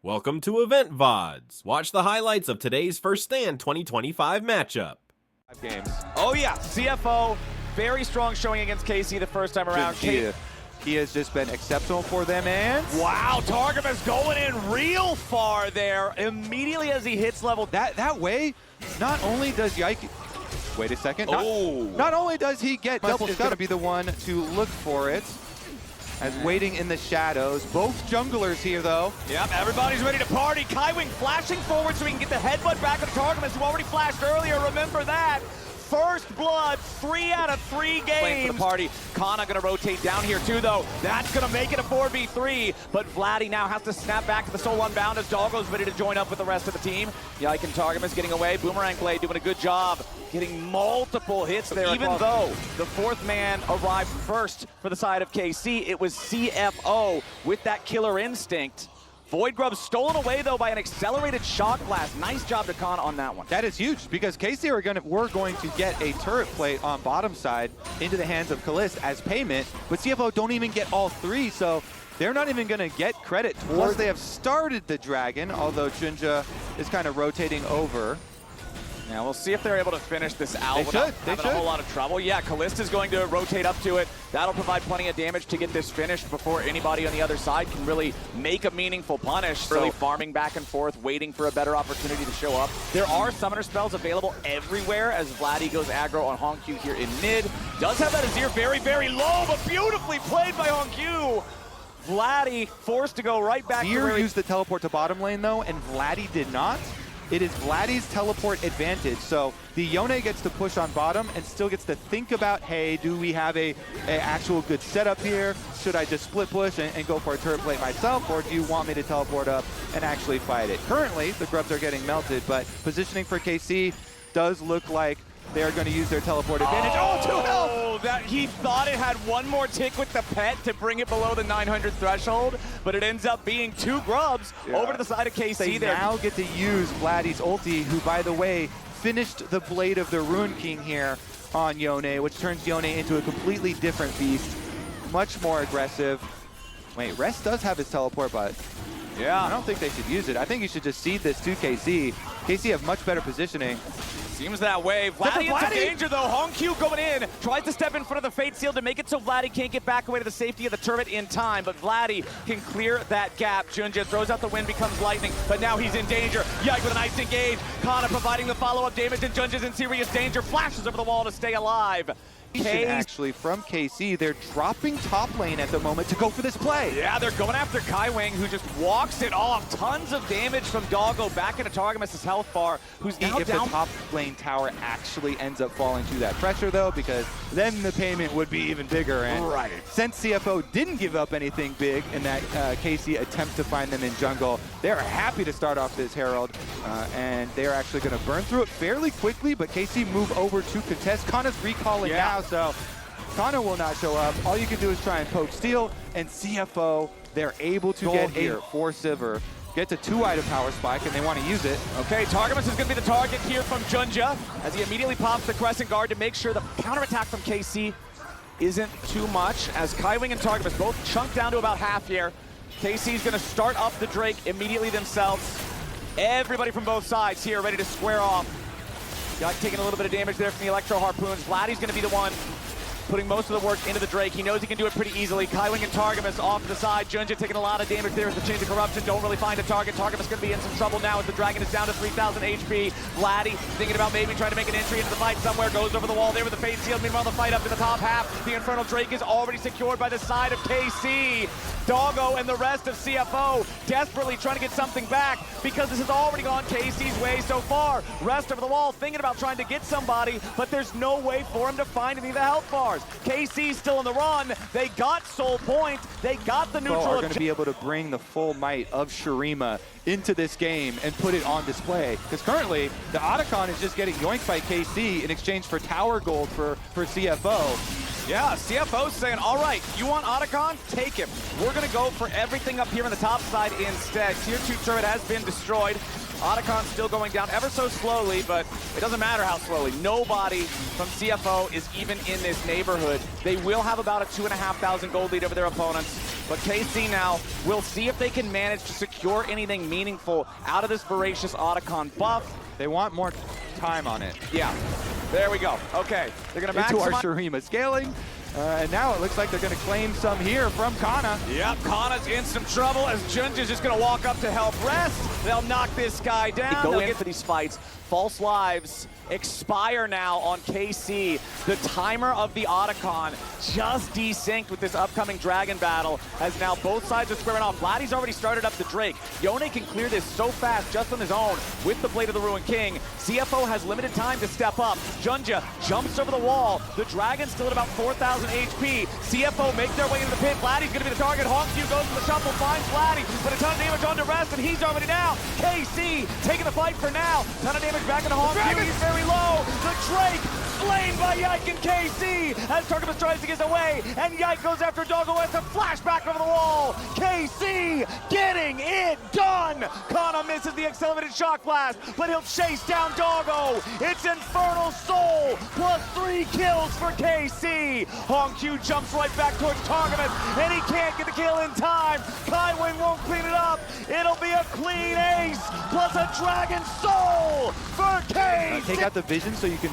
Welcome to Loleventvods. Watch the highlights of today's First Stand 2025 matchup. Games. Oh yeah, CFO, very strong showing against KC the first time around. He has just been exceptional for them, and wow, Targamas going in real far there immediately as he hits level. That way, not only does Yike, wait a second, not only does he get double, is going to be the one to look for it. As waiting in the shadows. Both junglers here, though. Yep, everybody's ready to party. Kaiwing flashing forward so he can get the headbutt back on Targamas, who already flashed earlier. Remember that. First blood, 3 out of 3 games. Playing for the party. Kana gonna rotate down here too, though. That's gonna make it a 4v3, but Vladdy now has to snap back to the Soul Unbound as Doggo's ready to join up with the rest of the team. Yike and Targamas getting away. Boomerang Blade doing a good job, getting multiple hits there. Even though the fourth man arrived first for the side of KC, it was CFO with that killer instinct. Void Grub stolen away, though, by an accelerated shock blast. Nice job to Kana on that one. That is huge, because KC were going to get a turret plate on bottom side into the hands of Kalist as payment, but CFO don't even get all 3, so they're not even going to get credit. Plus, they have started the Dragon, although Junja is kind of rotating over. Yeah, we'll see if they're able to finish this out without having a whole lot of trouble. Yeah, Kalist is going to rotate up to it. That'll provide plenty of damage to get this finished before anybody on the other side can really make a meaningful punish. Really farming back and forth, waiting for a better opportunity to show up. There are summoner spells available everywhere as Vladdy goes aggro on Hongq here in mid. Does have that Azir very, very low, but beautifully played by Hongq. Vladdy forced to go right back. Azir used the teleport to bottom lane, though, and Vladdy did not. It is Vladdy's teleport advantage, so the Yone gets to push on bottom and still gets to think about, hey, do we have a actual good setup here? Should I just split push and go for a turret plate myself, or do you want me to teleport up and actually fight it? Currently, the grubs are getting melted, but positioning for KC does look like they're going to use their teleport advantage. Oh, 2 health! That he thought it had one more tick with the pet to bring it below the 900 threshold, but it ends up being 2 grubs over to the side of KC. They now get to use Vladdy's ulti, who, by the way, finished the Blade of the Rune King here on Yone, which turns Yone into a completely different beast, much more aggressive. Wait, Rest does have his teleport, but yeah, I don't think they should use it. I think you should just cede this to KC. KC have much better positioning. Seems that way. Vladdy into danger, though. Hongq going in, tries to step in front of the Fate Seal to make it so Vladdy can't get back away to the safety of the turret in time, but Vladdy can clear that gap. Junja throws out the wind, becomes lightning, but now he's in danger. Yike with a nice engage. Kana providing the follow-up damage, and Junja's in serious danger. Flashes over the wall to stay alive. Actually, from KC, they're dropping top lane at the moment to go for this play. Yeah, they're going after Kaiwing, who just walks it off. Tons of damage from Doggo back into Targamas' health bar, who's now if down. The top lane tower actually ends up falling to that pressure, though, because then the payment would be even bigger. And since CFO didn't give up anything big in that KC attempt to find them in jungle, they're happy to start off this Herald, and they're actually going to burn through it fairly quickly, but KC move over to contest. Kana's recalling now, so Kana will not show up. All you can do is try and poke steal, and CFO, they're able to get a 4 Sivir, get to 2 item power spike, and they want to use it. Okay, Targamas is going to be the target here from Junja as he immediately pops the Crescent Guard to make sure the counterattack from KC isn't too much, as Kaiwing and Targamas both chunk down to about half here. KC's going to start up the Drake immediately themselves. Everybody from both sides here ready to square off. Got taking a little bit of damage there from the Electro Harpoons. Vladdy's going to be the one putting most of the work into the Drake. He knows he can do it pretty easily. Kaiwing and Targamas off to the side. Junja taking a lot of damage there as the Chains of Corruption don't really find a target. Targamas going to be in some trouble now as the Dragon is down to 3,000 HP. Vladdy thinking about maybe trying to make an entry into the fight somewhere. Goes over the wall there with the Fate Seal. Meanwhile, the fight up to the top half. The Infernal Drake is already secured by the side of KC. Doggo and the rest of CFO desperately trying to get something back because this has already gone KC's way so far. Rest over the wall thinking about trying to get somebody, but there's no way for him to find any of the health bars. KC's still on the run. They got Soul Point. They got the neutral. Are going to be able to bring the full might of Shurima into this game and put it on display. Because currently, the Otacon is just getting yoinked by KC in exchange for tower gold for CFO. Yeah, CFO's saying, all right, you want Otacon? Take him. We're going to go for everything up here on the top side instead. Tier 2 turret has been destroyed. Otacon's still going down ever so slowly, but it doesn't matter how slowly. Nobody from CFO is even in this neighborhood. They will have about a 2,500 gold lead over their opponents. But KC now will see if they can manage to secure anything meaningful out of this voracious Otacon buff. They want more time on it. Yeah, there we go. Okay, they're gonna Into our maximize. Shurima scaling. And now it looks like they're going to claim some here from Kana. Yep, Kana's in some trouble as Junja's just gonna walk up to help rest. They'll knock this guy down. They'll get for these fights. False lives expire now on KC. The timer of the Otacon just desynced with this upcoming Dragon battle, as now both sides are squaring off. Vladdy's already started up the Drake. Yone can clear this so fast just on his own with the Blade of the Ruined King. CFO has limited time to step up. Junja jumps over the wall. The Dragon's still at about 4,000 HP. CFO make their way into the pit. Vladdy's gonna be the target. Hongq goes for the shuffle, finds Vladdy, but a ton of damage onto Rest, and he's already down. KC taking the fight for now. Ton of damage back into Hongq. He's very low. The Drake slain by Yike and KC as Targamas tries to get away, and Yike goes after Doggo with a flashback over the wall. KC getting it done. Kana misses the accelerated shock blast, but he'll chase down Doggo. It's Infernal Soul plus 3 kills for KC. Hongq jumps right back towards Targamas, and he can't get the kill in time. Kaiwing won't clean it up. It'll be a clean ace plus a Dragon Soul for KC. Take out the vision so you can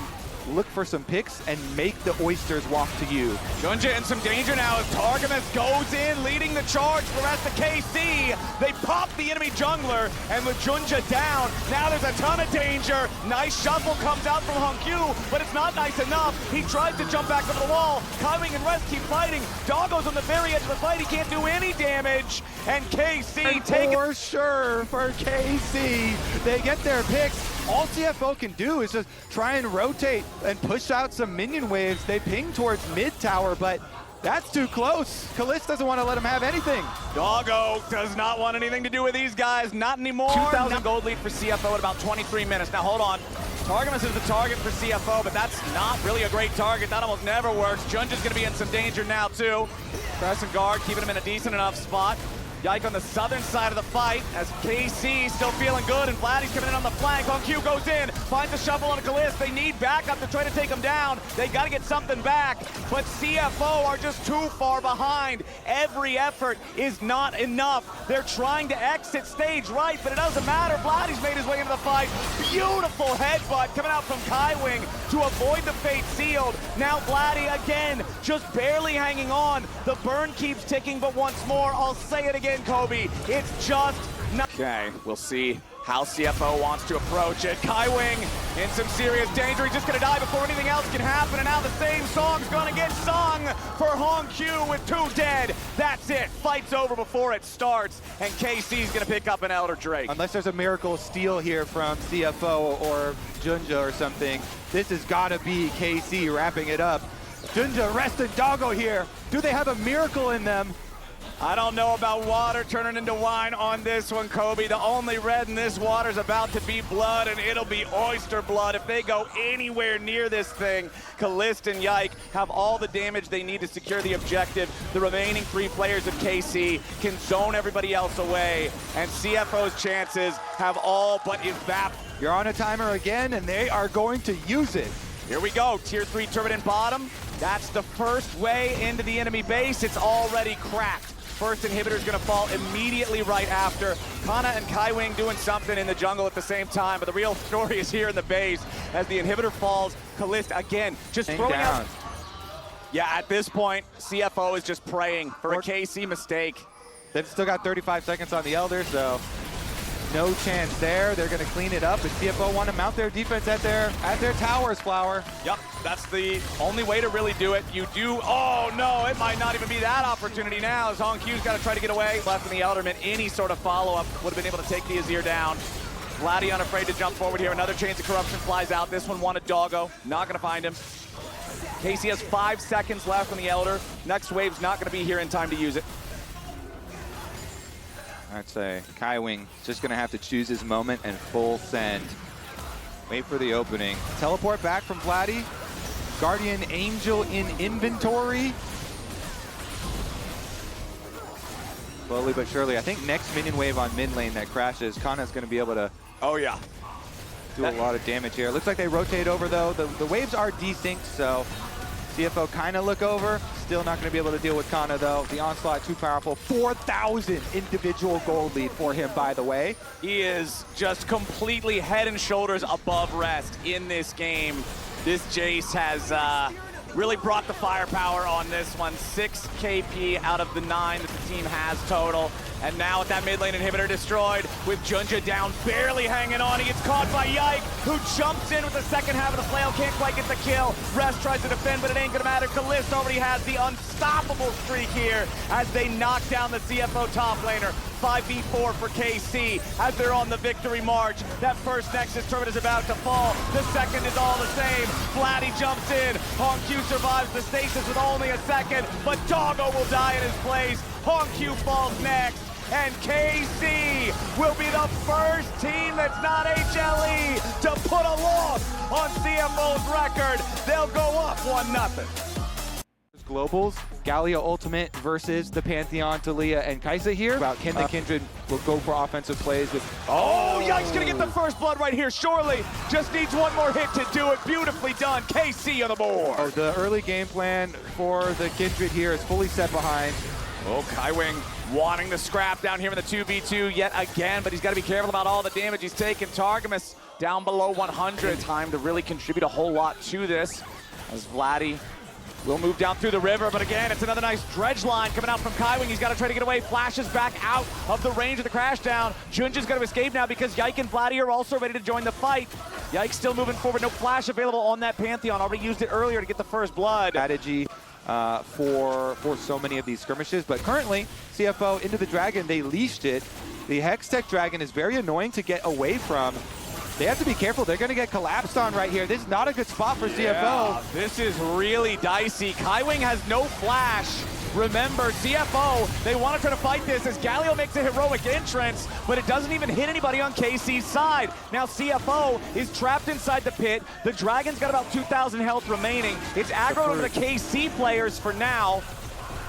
look for some picks and make the oysters walk to you. Junja in some danger now as Targamas goes in, leading the charge for the rest of KC. They pop the enemy jungler, and with Junja down, now there's a ton of danger. Nice shuffle comes out from Hongq, but it's not nice enough. He tries to jump back over the wall. Kaiwing and Rest keep fighting. Doggo's on the very edge of the fight. He can't do any damage. And KC take it. For sure, for KC, they get their picks. All CFO can do is just try and rotate and push out some minion waves. They ping towards mid tower, but that's too close. Kalist doesn't want to let him have anything. Doggo does not want anything to do with these guys, not anymore. 2,000 gold lead for CFO at about 23 minutes. Now hold on. Targamas is the target for CFO, but that's not really a great target. That almost never works. Junja's gonna be in some danger now too. Pressing guard, keeping him in a decent enough spot. Yike on the southern side of the fight as KC still feeling good, and Vladdy's coming in on the flank. Hongq goes in, finds a shuffle on a Kalist. They need backup to try to take him down. They got to get something back, but CFO are just too far behind. Every effort is not enough. They're trying to exit stage right, but it doesn't matter. Vladdy's made his way into the fight. Beautiful headbutt coming out from Kaiwing to avoid the fate sealed. Now Vladdy again, just barely hanging on. The burn keeps ticking, but once more, I'll say it again, Kobe, it's just not. Okay, we'll see how CFO wants to approach it. Kaiwing in some serious danger. He's just gonna die before anything else can happen, and now the same song's gonna get sung for Hongq with 2 dead. That's it. Fight's over before it starts, and KC's gonna pick up an Elder Drake. Unless there's a miracle steal here from CFO or Junja or something, this has got to be KC wrapping it up. Junja, Rest, and Doggo here. Do they have a miracle in them? I don't know about water turning into wine on this one, Kobe. The only red in this water is about to be blood, and it'll be oyster blood if they go anywhere near this thing. Kalist and Yike have all the damage they need to secure the objective. The remaining 3 players of KC can zone everybody else away, and CFO's chances have all but evaporated. You're on a timer again, and they are going to use it. Here we go, tier 3 Turbident bottom. That's the first way into the enemy base. It's already cracked. First inhibitor's gonna fall immediately right after. Kana and Kaiwing doing something in the jungle at the same time, but the real story is here in the base. As the inhibitor falls, Kalist again, just throwing out. Yeah, at this point, CFO is just praying for a KC mistake. They've still got 35 seconds on the Elder, so no chance there. They're gonna clean it up, and CFO want to mount their defense at their towers, Flower. Yep, that's the only way to really do it. You do, oh no, it might not even be that opportunity now, as Hongq's got to try to get away. Left in the Elderman, any sort of follow-up would have been able to take the Azir down. Vladdy unafraid to jump forward here. Another Chains of Corruption flies out. This one wanted Doggo, not gonna find him. KC has 5 seconds left on the Elder. Next wave's not gonna be here in time to use it. I'd say Kaiwing just gonna have to choose his moment and full send. Wait for the opening. Teleport back from Vladdy. Guardian Angel in inventory. Slowly but surely. I think next minion wave on mid lane that crashes, Kana's gonna be able to Oh yeah. do a lot of damage here. Looks like they rotate over though. The waves are desynced, so CFO kind of look over. still not going to be able to deal with Kana, though. The onslaught too powerful. 4,000 individual gold lead for him, by the way. He is just completely head and shoulders above rest in this game. This Jace has really brought the firepower on this one. 6 KP out of the 9 that the team has total. And now with that mid lane inhibitor destroyed, with Junja down, barely hanging on. He gets caught by Yike, who jumps in with the second half of the flail, can't quite get the kill. Rest tries to defend, but it ain't gonna matter. Kalist already has the unstoppable streak here as they knock down the CFO top laner. 5v4 for KC as they're on the victory march. That first Nexus turret is about to fall. The second is all the same. Vladdy jumps in. Hongq survives the stasis with only a second, but Doggo will die in his place. Hongq falls next. And KC will be the first team that's not HLE to put a loss on CFO's record. They'll go up 1-0. Globals, Galio Ultimate versus the Pantheon, Talia, and Kaisa here. About can the Kindred will go for offensive plays with... Oh, Yike's gonna get the first blood right here, surely. Just needs one more hit to do it. Beautifully done. KC on the board. Oh, the early game plan for the Kindred here is fully set behind. Oh, Kaiwing wanting the scrap down here in the 2v2 yet again, but he's got to be careful about all the damage he's taken. Targamas down below 100. Time to really contribute a whole lot to this as Vladdy will move down through the river, but again, it's another nice dredge line coming out from Kaiwing. He's got to try to get away, flashes back out of the range of the crash down. Junja's got to escape now because Yike and Vladdy are also ready to join the fight. Yike still moving forward, no flash available on that Pantheon. Already used it earlier to get the first blood. Strategy for so many of these skirmishes, but currently, CFO into the Dragon, they leashed it. The Hextech Dragon is very annoying to get away from. They have to be careful. They're going to get collapsed on right here. This is not a good spot for CFO. This is really dicey. Kaiwing has no flash. Remember, CFO, they want to try to fight this as Galio makes a heroic entrance, but it doesn't even hit anybody on KC's side. Now CFO is trapped inside the pit. The Dragon's got about 2,000 health remaining. It's aggroed over the KC players for now.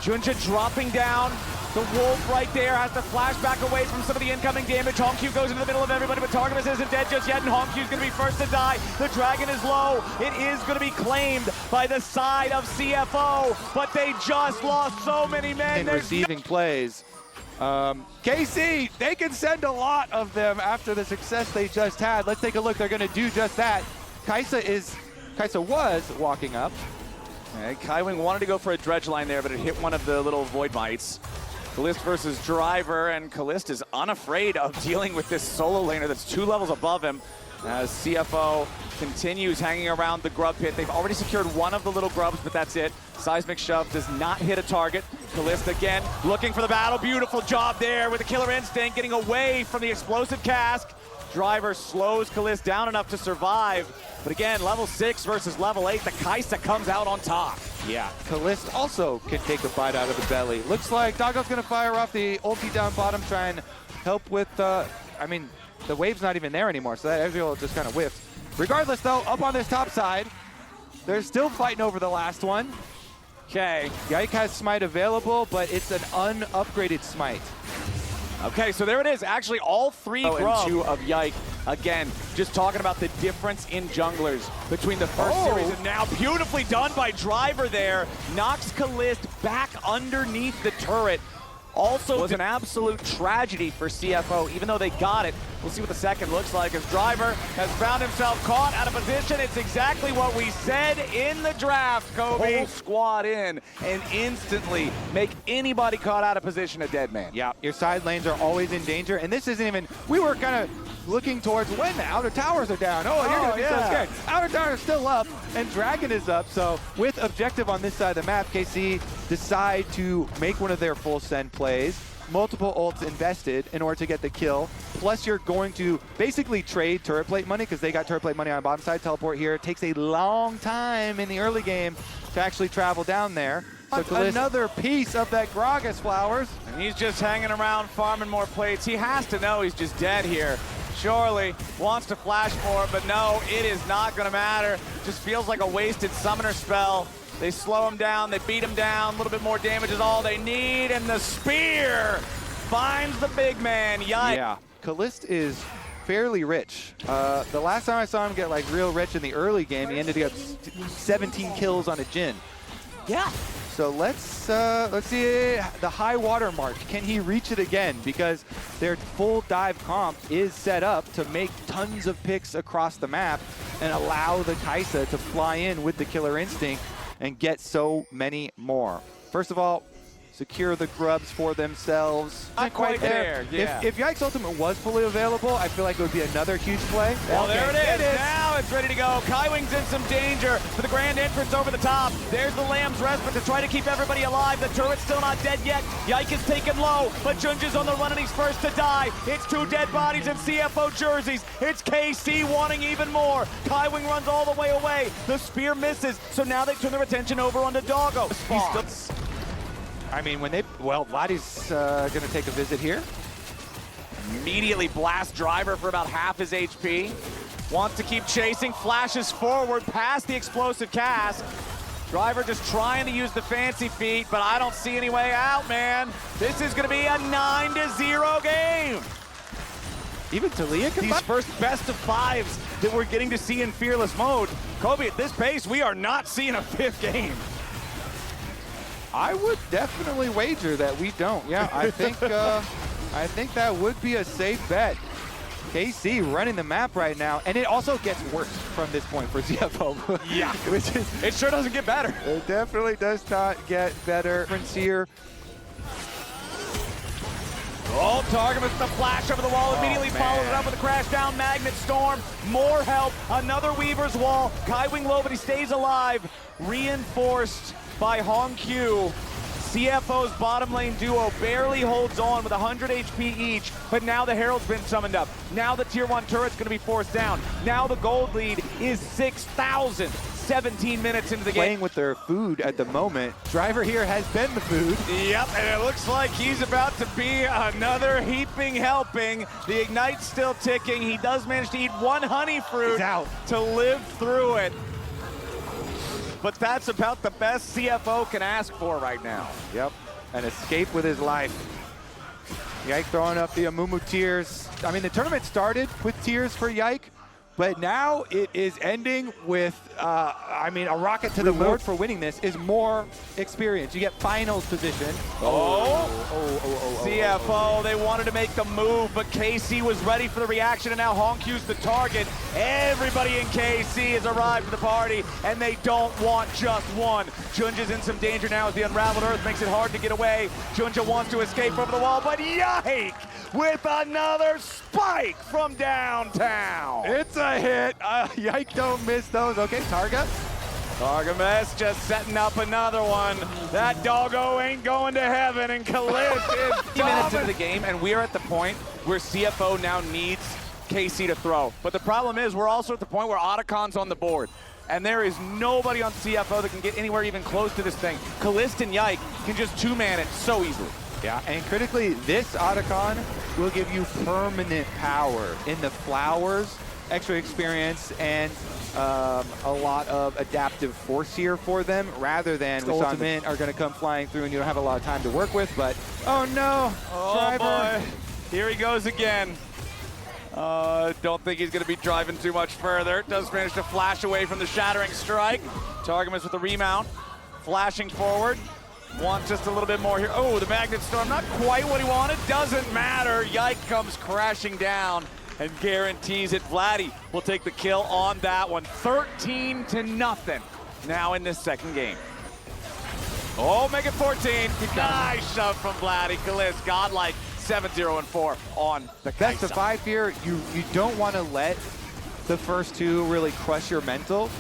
Junja dropping down. The Wolf right there has to flash back away from some of the incoming damage. Hongq goes into the middle of everybody, but Targamas isn't dead just yet, and Hongq's going to be first to die. The Dragon is low. It is going to be claimed by the side of CFO, but they just lost so many men. In receiving plays. KC, they can send a lot of them after the success they just had. Let's take a look. They're going to do just that. Kaisa was walking up. And Kaiwing wanted to go for a dredge line there, but it hit one of the little void mites. Kalist versus Driver, and Kalist is unafraid of dealing with this solo laner that's 2 levels above him as CFO continues hanging around the grub pit. They've already secured one of the little grubs, but that's it. Seismic Shove does not hit a target. Kalist again looking for the battle. Beautiful job there with the Killer Instinct, getting away from the explosive cask. Driver slows Kalist down enough to survive. But again, level 6 versus level 8, the Kaisa comes out on top. Yeah, Kalist also can take a bite out of the belly. Looks like Doggo's going to fire off the ulti down bottom, try and help with, I mean, the wave's not even there anymore, so that Ezreal just kind of whiffed. Regardless, though, up on this top side, they're still fighting over the last one. Okay. Yike has Smite available, but it's an unupgraded Smite. Okay, so there it is. Actually, all 3 grubs and 2 of Yike. Again, just talking about the difference in junglers between the first series and now. Beautifully done by Driver there. Knocks Kalist back underneath the turret. Also was an absolute tragedy for CFO, even though they got it. We'll see what the second looks like as Driver has found himself caught out of position. It's exactly what we said in the draft, Kobe. Whole squad in and instantly make anybody caught out of position a dead man. Yeah, your side lanes are always in danger, and this isn't even, we were kind of looking towards when the outer towers are down. Oh, you're going to be so scared. Outer towers are still up, and Dragon is up, so with objective on this side of the map, KC decide to make one of their full send plays. Multiple ults invested in order to get the kill. Plus, you're going to basically trade turret plate money because they got turret plate money on the bottom side. Teleport here. It takes a long time in the early game to actually travel down there. So another piece of that Gragas flowers. And he's just hanging around farming more plates. He has to know he's just dead here. Surely wants to flash for it, but no, it is not going to matter. Just feels like a wasted summoner spell. They slow him down, they beat him down, a little bit more damage is all they need, and the spear finds the big man, Yike. Yeah, Kalist is fairly rich. The last time I saw him get like real rich in the early game, he ended up 17 kills on a Jhin. Yeah, So let's see the high water mark. Can he reach it again? Because their full dive comp is set up to make tons of picks across the map and allow the Kaisa to fly in with the killer instinct and get so many more. First of all, secure the grubs for themselves. Not quite there. Yeah. If Yike's Ultimate was fully available, I feel like it would be another huge play. Well, Okay, there it is. Now it's ready to go. Kaiwing's in some danger for the grand entrance over the top. There's the Lamb's Respite to try to keep everybody alive. The turret's still not dead yet. Yike is taken low, but Junja's on the run and he's first to die. It's 2 dead bodies in CFO jerseys. It's KC wanting even more. Kaiwing runs all the way away. The spear misses, so now they turn their attention over onto Doggo. He's still... I mean, Vladdy's going to take a visit here. Immediately blast Driver for about half his HP. Wants to keep chasing, flashes forward past the explosive cast. Driver just trying to use the fancy feet, but I don't see any way out, man. This is going to be a 9-0 game. Even Talia can These first best of 5s that we're getting to see in Fearless mode. Kobe, at this pace, we are not seeing a 5th game. I would definitely wager that we don't. Yeah, I think that would be a safe bet. KC running the map right now, and it also gets worse from this point for CFO. Yeah, it sure doesn't get better. It definitely does not get better. Difference here. Oh, Target with the flash over the wall, immediately follows it up with a crash down Magnet Storm. More help, another Weaver's Wall. Kaiwing low, but he stays alive. Reinforced by Hong Q. CFO's bottom lane duo barely holds on with 100 HP each, but now the Herald's been summoned up. Now the tier 1 turret's gonna be forced down. Now the gold lead is 6,000. 17 minutes into the game. Playing with their food at the moment. Driver here has been the food. Yep, and it looks like he's about to be another heaping helping. The Ignite's still ticking. He does manage to eat 1 honey fruit to live through it. But that's about the best CFO can ask for right now. Yep, an escape with his life. Yike throwing up the Amumu tears. I mean, the tournament started with tears for Yike, but now it is ending with, I mean, a rocket to the moon for winning this is more experience. You get finals position. CFO, they wanted to make the move, but KC was ready for the reaction, and now Hongq's the target. Everybody in KC has arrived to the party, and they don't want just one. Junja's in some danger now as the Unraveled Earth makes it hard to get away. Junja wants to escape over the wall, but Yike with another spike from downtown. It's a hit. Yike don't miss those. Okay, Targa. Targamas just setting up another one. That doggo ain't going to heaven, and Kalist is 2 minutes into the game, and we're at the point where CFO now needs KC to throw. But the problem is we're also at the point where Otacon's on the board, and there is nobody on CFO that can get anywhere even close to this thing. Kalist and Yike can just 2-man it so easily. Yeah, and critically, this Otacon will give you permanent power in the flowers, extra experience, and a lot of adaptive force here for them, rather than with Ultimate are going to come flying through and you don't have a lot of time to work with, but oh no, Driver. Boy. Here he goes again. Don't think he's going to be driving too much further. Does manage to flash away from the Shattering Strike. Targamas with the remount, flashing forward. Wants just a little bit more here. Oh, the Magnet Storm, not quite what he wanted. Doesn't matter. Yike comes crashing down and guarantees it. Vladdy will take the kill on that one. 13-0 now in this second game. Oh, make it 14. Nice shove from Vladdy. Kalist, godlike 7-0-4 on the Best of 5 here. You don't want to let the first 2 really crush your mental.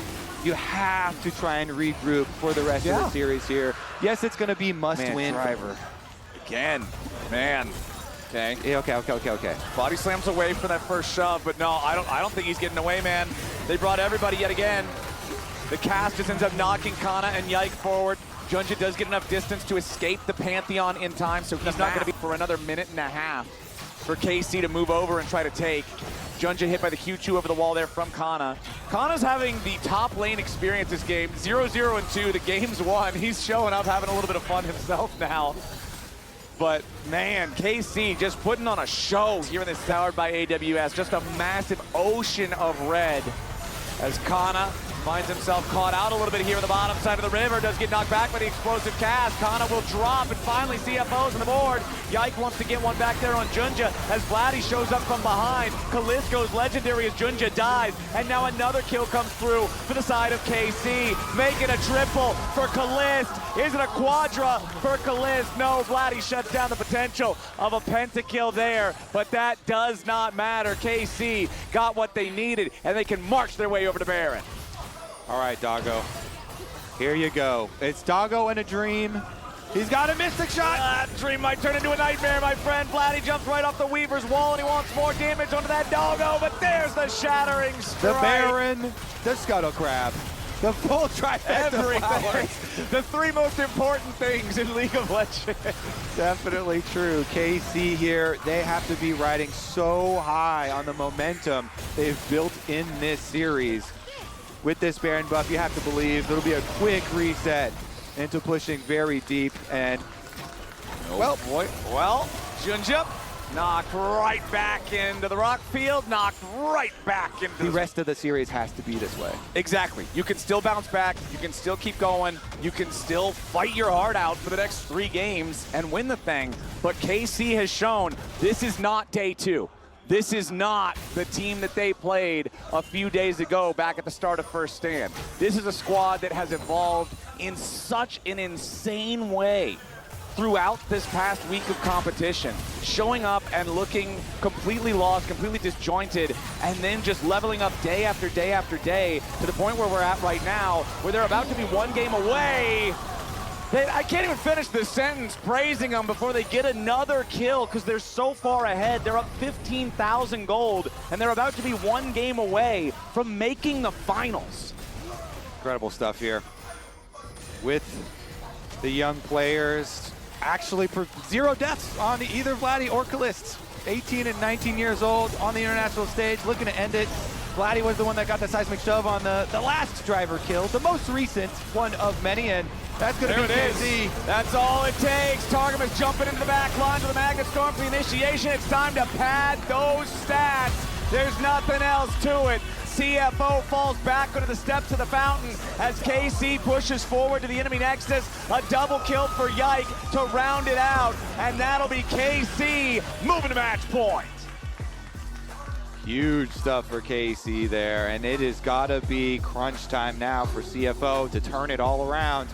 You have to try and regroup for the rest of the series here. Yes, it's going to be must-win. Driver. Again, man. Okay. Yeah, okay. Body slams away for that first shove, but no, I don't think he's getting away, man. They brought everybody yet again. The cast just ends up knocking Kana and Yike forward. Junja does get enough distance to escape the Pantheon in time, so he's not going to be for another minute and a half for KC to move over and try to take. Junja hit by the Q2 over the wall there from Kana. Kana's having the top lane experience this game. 0-0-2, the game's won. He's showing up, having a little bit of fun himself now. But man, KC just putting on a show here in this powered by AWS. Just a massive ocean of red as Kana finds himself caught out a little bit here on the bottom side of the river. Does get knocked back by the explosive cast. Kana will drop, and finally CFO's on the board. Yike wants to get one back there on Junja as Vladdy shows up from behind. Kalist goes legendary as Junja dies, and now another kill comes through for the side of KC. Making a triple for Kalist. Is it a quadra for Kalist? No, Vladdy shuts down the potential of a pentakill there, but that does not matter. KC got what they needed, and they can march their way over to Baron. All right, Doggo. Here you go. It's Doggo and a dream. He's got a mystic shot. Dream might turn into a nightmare, my friend. Vladdy jumps right off the Weaver's wall, and he wants more damage onto that Doggo, but there's the shattering strike. The Baron, the Scuttle Crab, the full trifecta flowers. The three most important things in League of Legends. Definitely true. KC here, they have to be riding so high on the momentum they've built in this series. With this Baron buff, you have to believe there'll be a quick reset into pushing very deep, and well, Junja knocked right back into the rock field, knocked right back into the rest of the series has to be this way. Exactly. You can still bounce back, you can still keep going, you can still fight your heart out for the next 3 games and win the thing, but KC has shown this is not day 2. This is not the team that they played a few days ago back at the start of First Stand. This is a squad that has evolved in such an insane way throughout this past week of competition, showing up and looking completely lost, completely disjointed, and then just leveling up day after day after day to the point where we're at right now, where they're about to be 1 game away. I can't even finish this sentence praising them before they get another kill because they're so far ahead. They're up 15,000 gold, and they're about to be 1 game away from making the finals. Incredible stuff here with the young players. Actually, 0 deaths on either Vladdy or Kalist. 18 and 19 years old on the international stage, looking to end it. Vladdy was the one that got the seismic shove on the last driver kill, the most recent one of many, and that's going to be KC. That's all it takes. Targamas jumping into the back line with the Magnet Storm for the initiation. It's time to pad those stats. There's nothing else to it. CFO falls back onto the steps of the fountain as KC pushes forward to the enemy nexus. A double kill for Yike to round it out, and that'll be KC moving to match point. Huge stuff for KC there, and it has got to be crunch time now for CFO to turn it all around.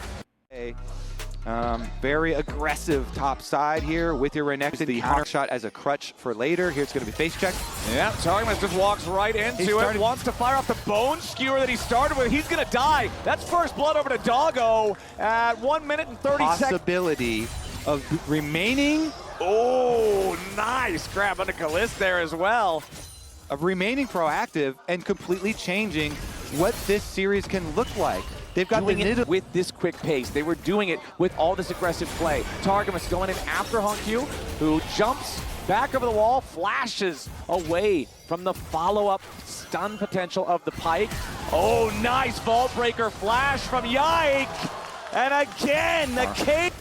Very aggressive top side here with your Renekton. The counter shot as a crutch for later. Here it's going to be face check. Yeah, Targamas just walks right into it. Wants to fire off the bone skewer that he started with. He's going to die. That's first blood over to Doggo at 1 minute and 30 seconds. Possibility of remaining. Oh, nice grab under Kalist there as well. Of remaining proactive and completely changing what this series can look like. They've got doing it with this quick pace. They were doing it with all this aggressive play. Targamas going in after Honkyu, who jumps back over the wall, flashes away from the follow-up stun potential of the Pike. Oh, nice vault breaker flash from Yike. And again, the K.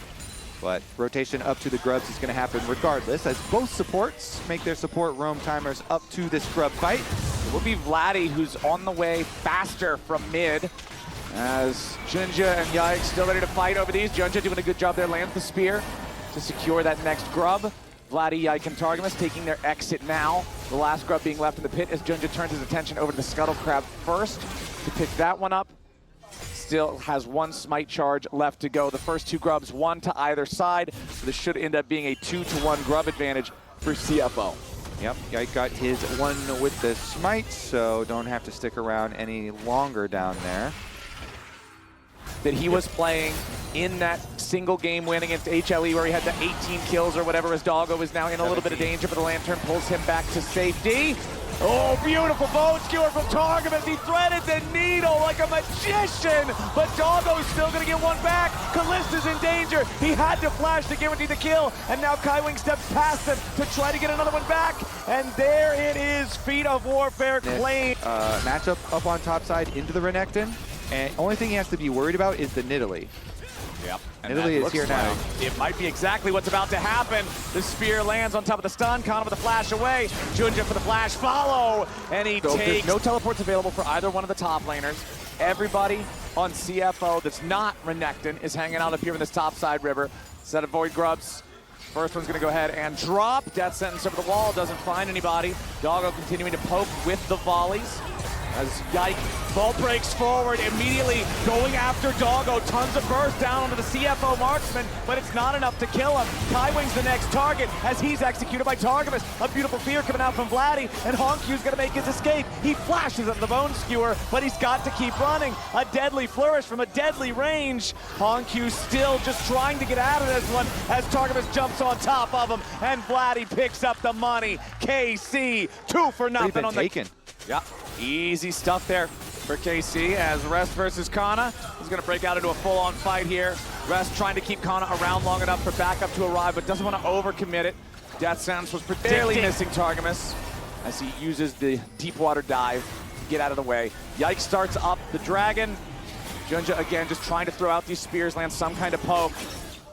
But rotation up to the grubs is going to happen regardless, as both supports make their support roam timers up to this grub fight. It will be Vladdy who's on the way faster from mid, as Junja and Yike still ready to fight over these. Junja doing a good job there, lands the spear to secure that next grub. Vladdy, Yike, and Targamas taking their exit now. The last grub being left in the pit as Junja turns his attention over to the Scuttle Crab first to pick that one up. Still has 1 smite charge left to go. The first 2 grubs, 1 to either side. So this should end up being a 2-to-1 grub advantage for CFO. Yep, Yike got his 1 with the smite, so don't have to stick around any longer down there. That he was playing in that single game win against HLE where he had the 18 kills or whatever, as Doggo is now in a little bit of danger, but the Lantern pulls him back to safety. Oh, beautiful bone skewer from Targamas. He threaded the needle like a magician, but Doggo's still going to get one back. Kalist is in danger. He had to flash to guarantee the kill, and now Kaiwing steps past him to try to get another one back, and there it is. Feat of Warfare claimed. Matchup up on top side into the Renekton, and only thing he has to be worried about is the Nidalee. Yep. Nidalee is here now. It might be exactly what's about to happen. The spear lands on top of the stun. Kana with the flash away. Junja for the flash follow. And he takes... There's no teleports available for either one of the top laners. Everybody on CFO that's not Renekton is hanging out up here in this top side river. Set of Void Grubs. First one's gonna go ahead and drop. Death Sentence over the wall, doesn't find anybody. Doggo continuing to poke with the volleys. As Yike ball breaks forward, immediately going after Doggo. Tons of burst down onto the CFO marksman, but it's not enough to kill him. Kaiwing's the next target as he's executed by Targamas. A beautiful fear coming out from Vladdy, and Honkyu's gonna make his escape. He flashes at the Bone Skewer, but he's got to keep running. A deadly flourish from a deadly range. Honkyu still just trying to get out of this one as Targamas jumps on top of him, and Vladdy picks up the money. KC, 2 for nothing on the... Yeah, easy stuff there for KC as Rest versus Kana. He's gonna break out into a full-on fight here. Rest trying to keep Kana around long enough for backup to arrive, but doesn't want to overcommit it. Death Sentence was barely missing Targamas as he uses the deep water dive to get out of the way. Yike starts up the dragon. Junja again just trying to throw out these spears, land some kind of poke.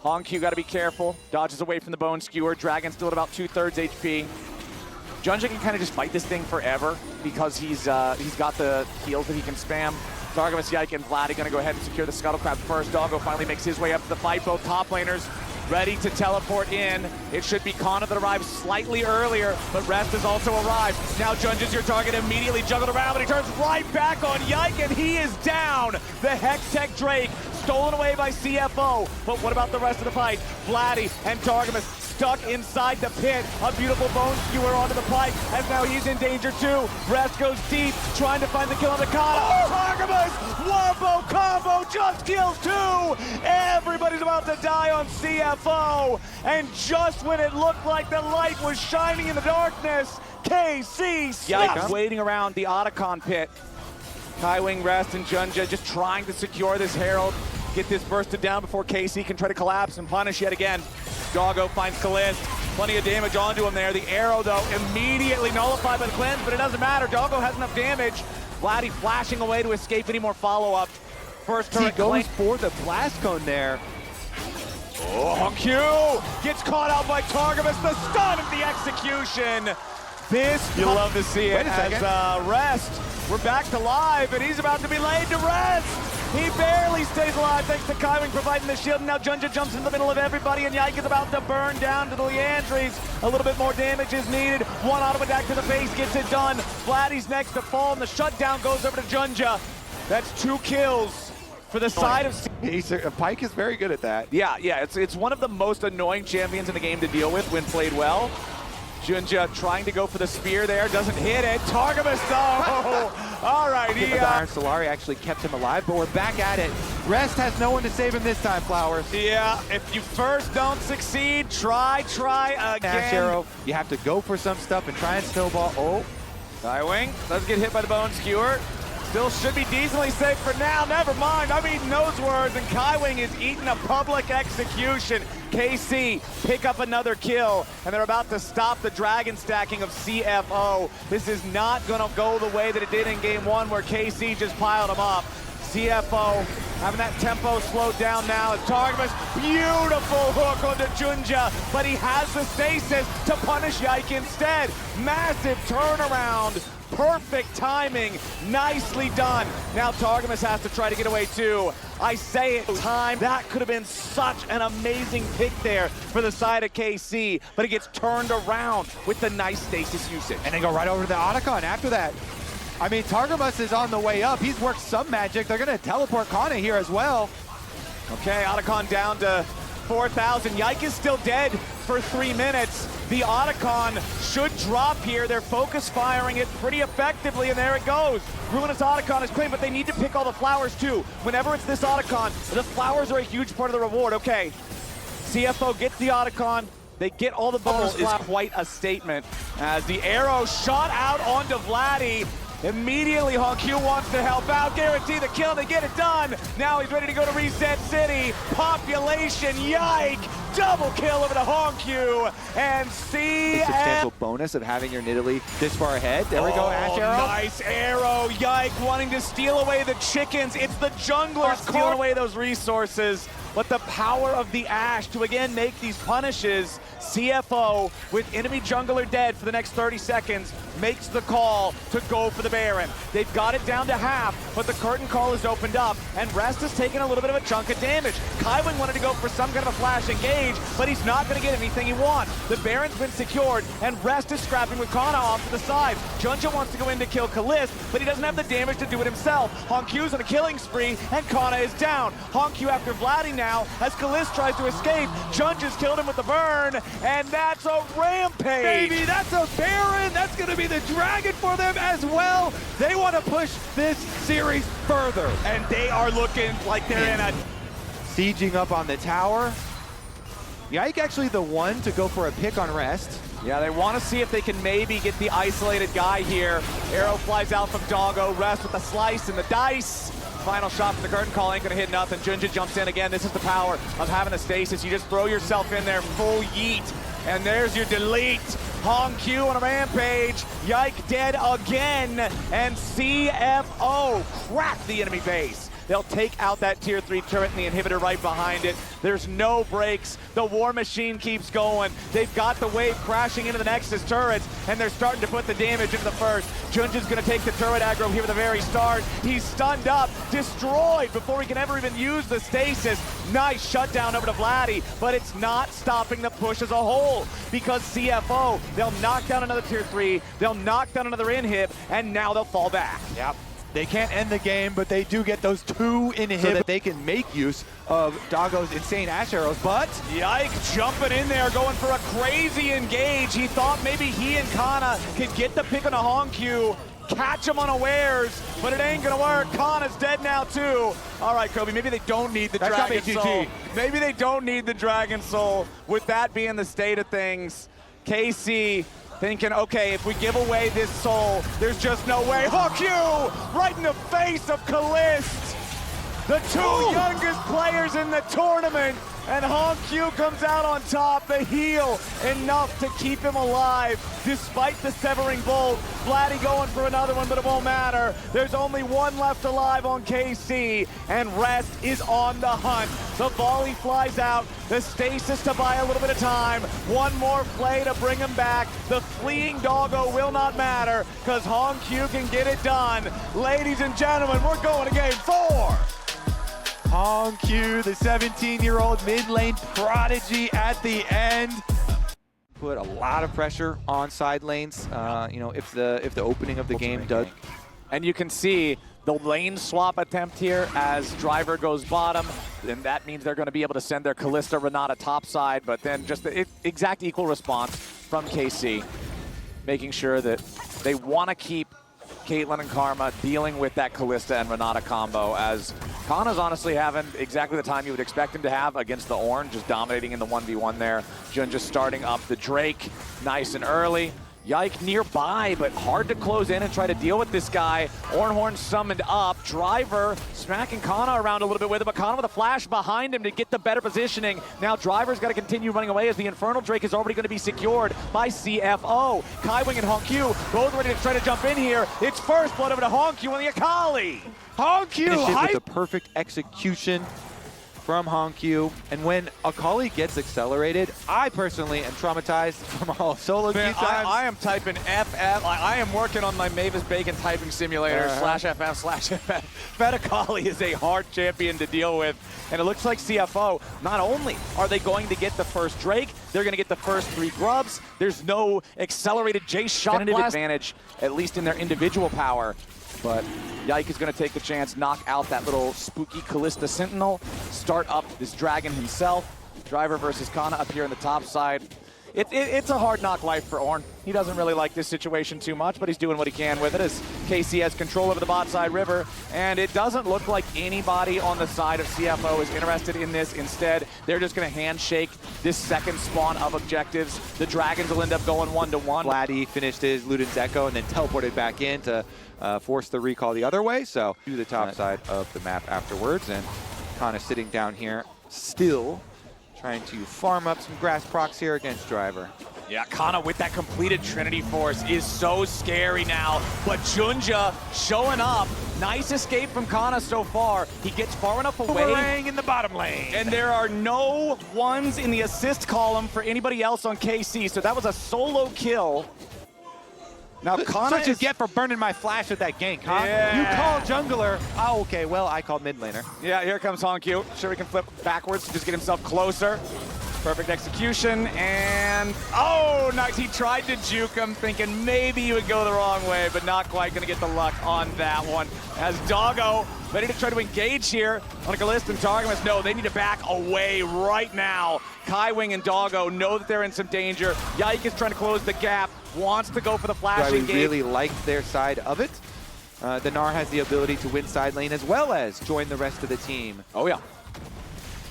Honkyu gotta be careful, dodges away from the Bone Skewer. Dragon still at about 2/3 HP. Junja can kind of just fight this thing forever because he's got the heals that he can spam. Targamas, Yike, and Vladdy gonna go ahead and secure the Scuttle Crab first. Doggo finally makes his way up to the fight. Both top laners ready to teleport in. It should be Kana that arrives slightly earlier, but Rest has also arrived. Now Junja's your target, immediately juggled around, but he turns right back on Yike, and he is down. The Hextech Drake stolen away by CFO. But what about the rest of the fight? Vladdy and Targamas stuck inside the pit. A beautiful Bone Skewer onto the pike, as now he's in danger too. Rest goes deep, trying to find the kill on the Kana. Oh, Targamas! Wombo combo just kills 2! Everybody's about to die on CFO. And just when it looked like the light was shining in the darkness, KC stops waiting around the Otacon pit. Kaiwing, Rest, and Junja just trying to secure this Herald, get this bursted down before KC can try to collapse and punish yet again. Doggo finds Kalist, plenty of damage onto him there. The arrow, though, immediately nullified by the cleanse, but it doesn't matter. Doggo has enough damage. Vladdy flashing away to escape any more follow-up. First turret goes for the blast cone there. Oh, Honkyu gets caught out by Targamas. The stun of the execution. This, you love to see it as Rest. We're back to live, and he's about to be laid to rest. He barely stays alive thanks to Kaiwing providing the shield. And now Junja jumps in the middle of everybody, and Yike is about to burn down to the Leandries. A little bit more damage is needed. One auto attack to the face gets it done. Vladdy's next to fall, and the shutdown goes over to Junja. That's 2 kills for the side of... Pyke is very good at that. Yeah, it's one of the most annoying champions in the game to deal with when played well. Junja trying to go for the spear there, doesn't hit it. Targamas though! All right, the Iron Solari actually kept him alive, but we're back at it. Rest has no one to save him this time, Flowers. Yeah, if you first don't succeed, try again. Dash arrow, you have to go for some stuff and try and snowball. Oh. Kaiwing does get hit by the Bone Skewer. Still should be decently safe for now. Never mind, I'm eating those words, and Kaiwing is eating a public execution. KC pick up another kill, and they're about to stop the dragon stacking of CFO. This is not gonna go the way that it did in game 1 where KC just piled them up. CFO having that tempo slowed down now as Targamas, beautiful hook onto Junja, but he has the stasis to punish Yike instead. Massive turnaround. Perfect timing, nicely done. Now Targamas has to try to get away too. I say it time, that could have been such an amazing pick there for the side of KC, but it gets turned around with the nice stasis usage. And they go right over to the Otacon after that. I mean, Targamas is on the way up. He's worked some magic. They're gonna teleport Kana here as well. Okay, Otacon down to 4,000. Yike is still dead for 3 minutes. The Otacon should drop here. They're focus firing it pretty effectively, and there it goes. Ruinous Otacon is clean, but they need to pick all the flowers too. Whenever it's this Otacon, the flowers are a huge part of the reward. Okay, CFO gets the Otacon. They get all the bonus flowers. Is quite a statement as the arrow shot out onto Vladdy. Immediately, Honkyu wants to help out, guarantee the kill, they get it done. Now he's ready to go to Reset City. Population, Yike, double kill over to Honkyu. And see the substantial bonus of having your Nidalee this far ahead. There we go, Ash arrow. Nice arrow, Yike wanting to steal away the chickens. It's the junglers stealing away those resources. but the power of the Ashe to again make these punishes. CFO, with enemy jungler dead for the next 30 seconds, makes the call to go for the Baron. They've got it down to half, but the curtain call is opened up, and Rest has taken a little bit of a chunk of damage. Kaiwing wanted to go for some kind of a flash engage, but he's not going to get anything he wants. The Baron's been secured, and Rest is scrapping with Kana off to the side. Junja wants to go in to kill Kalist, but he doesn't have the damage to do it himself. Honkyu's on a killing spree, and Kana is down. Honkyu after Vladdy now, as Kalist tries to escape. Junja's killed him with the burn, and that's a rampage! Baby, that's a Baron! That's gonna be the dragon for them as well! They want to push this series further. And they are looking like they're in a... Sieging up on the tower. Yike actually the one to go for a pick on Rest. Yeah, they want to see if they can maybe get the isolated guy here. Arrow flies out from Doggo, Rest with the slice and the dice. Final shot from the curtain call ain't gonna hit nothing. Junja jumps in again. This is the power of having a stasis. You just throw yourself in there, full yeet, and there's your delete. Honkyu on a rampage. Yike dead again, and CFO cracked the enemy base. They'll take out that tier 3 turret and the inhibitor right behind it. There's no breaks. The war machine keeps going. They've got the wave crashing into the Nexus turrets, and they're starting to put the damage into the first. Junja's gonna take the turret aggro here at the very start. He's stunned up, destroyed before he can ever even use the stasis. Nice shutdown over to Vladdy, but it's not stopping the push as a whole, because CFO, they'll knock down another tier 3, they'll knock down another inhib, and now they'll fall back. Yep. They can't end the game, but they do get those 2 inhibs so that they can make use of Doggo's insane Ashe arrows, but... Yike jumping in there, going for a crazy engage. He thought maybe he and Kana could get the pick on a Honkyu, catch him unawares, but it ain't gonna work. Kana's dead now too. All right, Kobe, maybe they don't need the Dragon Soul. Maybe they don't need the Dragon Soul. With that being the state of things, KC thinking, okay, if we give away this soul, there's just no way. Honkyu right in the face of Kalist. The 2 youngest players in the tournament, and Honkyu comes out on top. The heal enough to keep him alive despite the severing bolt. Vladdy going for another one, but it won't matter. There's only one left alive on KC, and Rest is on the hunt. The volley flies out, the stasis to buy a little bit of time. One more play to bring him back. The fleeing Doggo will not matter, because Honkyu can get it done. Ladies and gentlemen, we're going to game 4. Honkyu, the 17-year-old mid-lane prodigy at the end. Put a lot of pressure on side lanes, you know, if the opening of the game does. And you can see the lane swap attempt here as Driver goes bottom, and that means they're going to be able to send their Kalista Renata topside, but then just the exact equal response from KC, making sure that they want to keep Caitlyn and Karma dealing with that Kalista and Renata combo, as Kana's honestly having exactly the time you would expect him to have against the Ornn, just dominating in the 1v1 there. Jun just starting up the Drake nice and early. Yike nearby, but hard to close in and try to deal with this guy. Ornhorn summoned up. Driver smacking Kana around a little bit with it, but Kana with a flash behind him to get the better positioning. Now Driver's got to continue running away as the Infernal Drake is already going to be secured by CFO. Kaiwing and Honkyu both ready to try to jump in here. It's first blood over to Honkyu and the Akali. Honkyu with the perfect execution from Honkyu, and when Akali gets accelerated, I personally am traumatized from all solo queue times. I am typing FF. I am working on my Mavis Bacon typing simulator /FF/FF. Fed Akali is a hard champion to deal with, and it looks like CFO, not only are they going to get the first Drake, they're going to get the first 3 grubs. There's no accelerated Jace shot blast advantage, at least in their individual power. But Yike is going to take the chance, knock out that little spooky Kalista Sentinel, start up this dragon himself. Driver versus Kana up here on the top side. It's a hard knock life for Ornn. He doesn't really like this situation too much, but he's doing what he can with it as KC has control over the bot side river, and it doesn't look like anybody on the side of CFO is interested in this. Instead, they're just going to handshake this second spawn of objectives. The Dragons will end up going 1-1. Vladdy finished his Luden's Echo and then teleported back in to force the recall the other way, so to the top side of the map afterwards, and Kana sitting down here still trying to farm up some grass procs here against Driver. Yeah, Kana with that completed Trinity Force is so scary now. But Junja showing up. Nice escape from Kana so far. He gets far enough away. Boomerang in the bottom lane. And there are no ones in the assist column for anybody else on KC. So that was a solo kill. Now Kana What you get for burning my flash with that gank, huh? Yeah. You call jungler. Oh, okay, well, I called mid laner. Yeah, here comes Honkyu. Sure, he can flip backwards to just get himself closer. Perfect execution, and oh, nice. He tried to juke him, thinking maybe he would go the wrong way, but not quite gonna get the luck on that one. As Doggo ready to try to engage here on a Kalista and Targamas. No, they need to back away right now. Kaiwing and Doggo know that they're in some danger. Yike is trying to close the gap, wants to go for the flash I engage. really liked their side of it. The Gnar has the ability to win side lane as well as join the rest of the team. Oh yeah.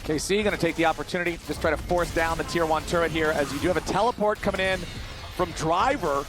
KC gonna take the opportunity, just try to force down the tier 1 turret here as you do have a teleport coming in from Driver,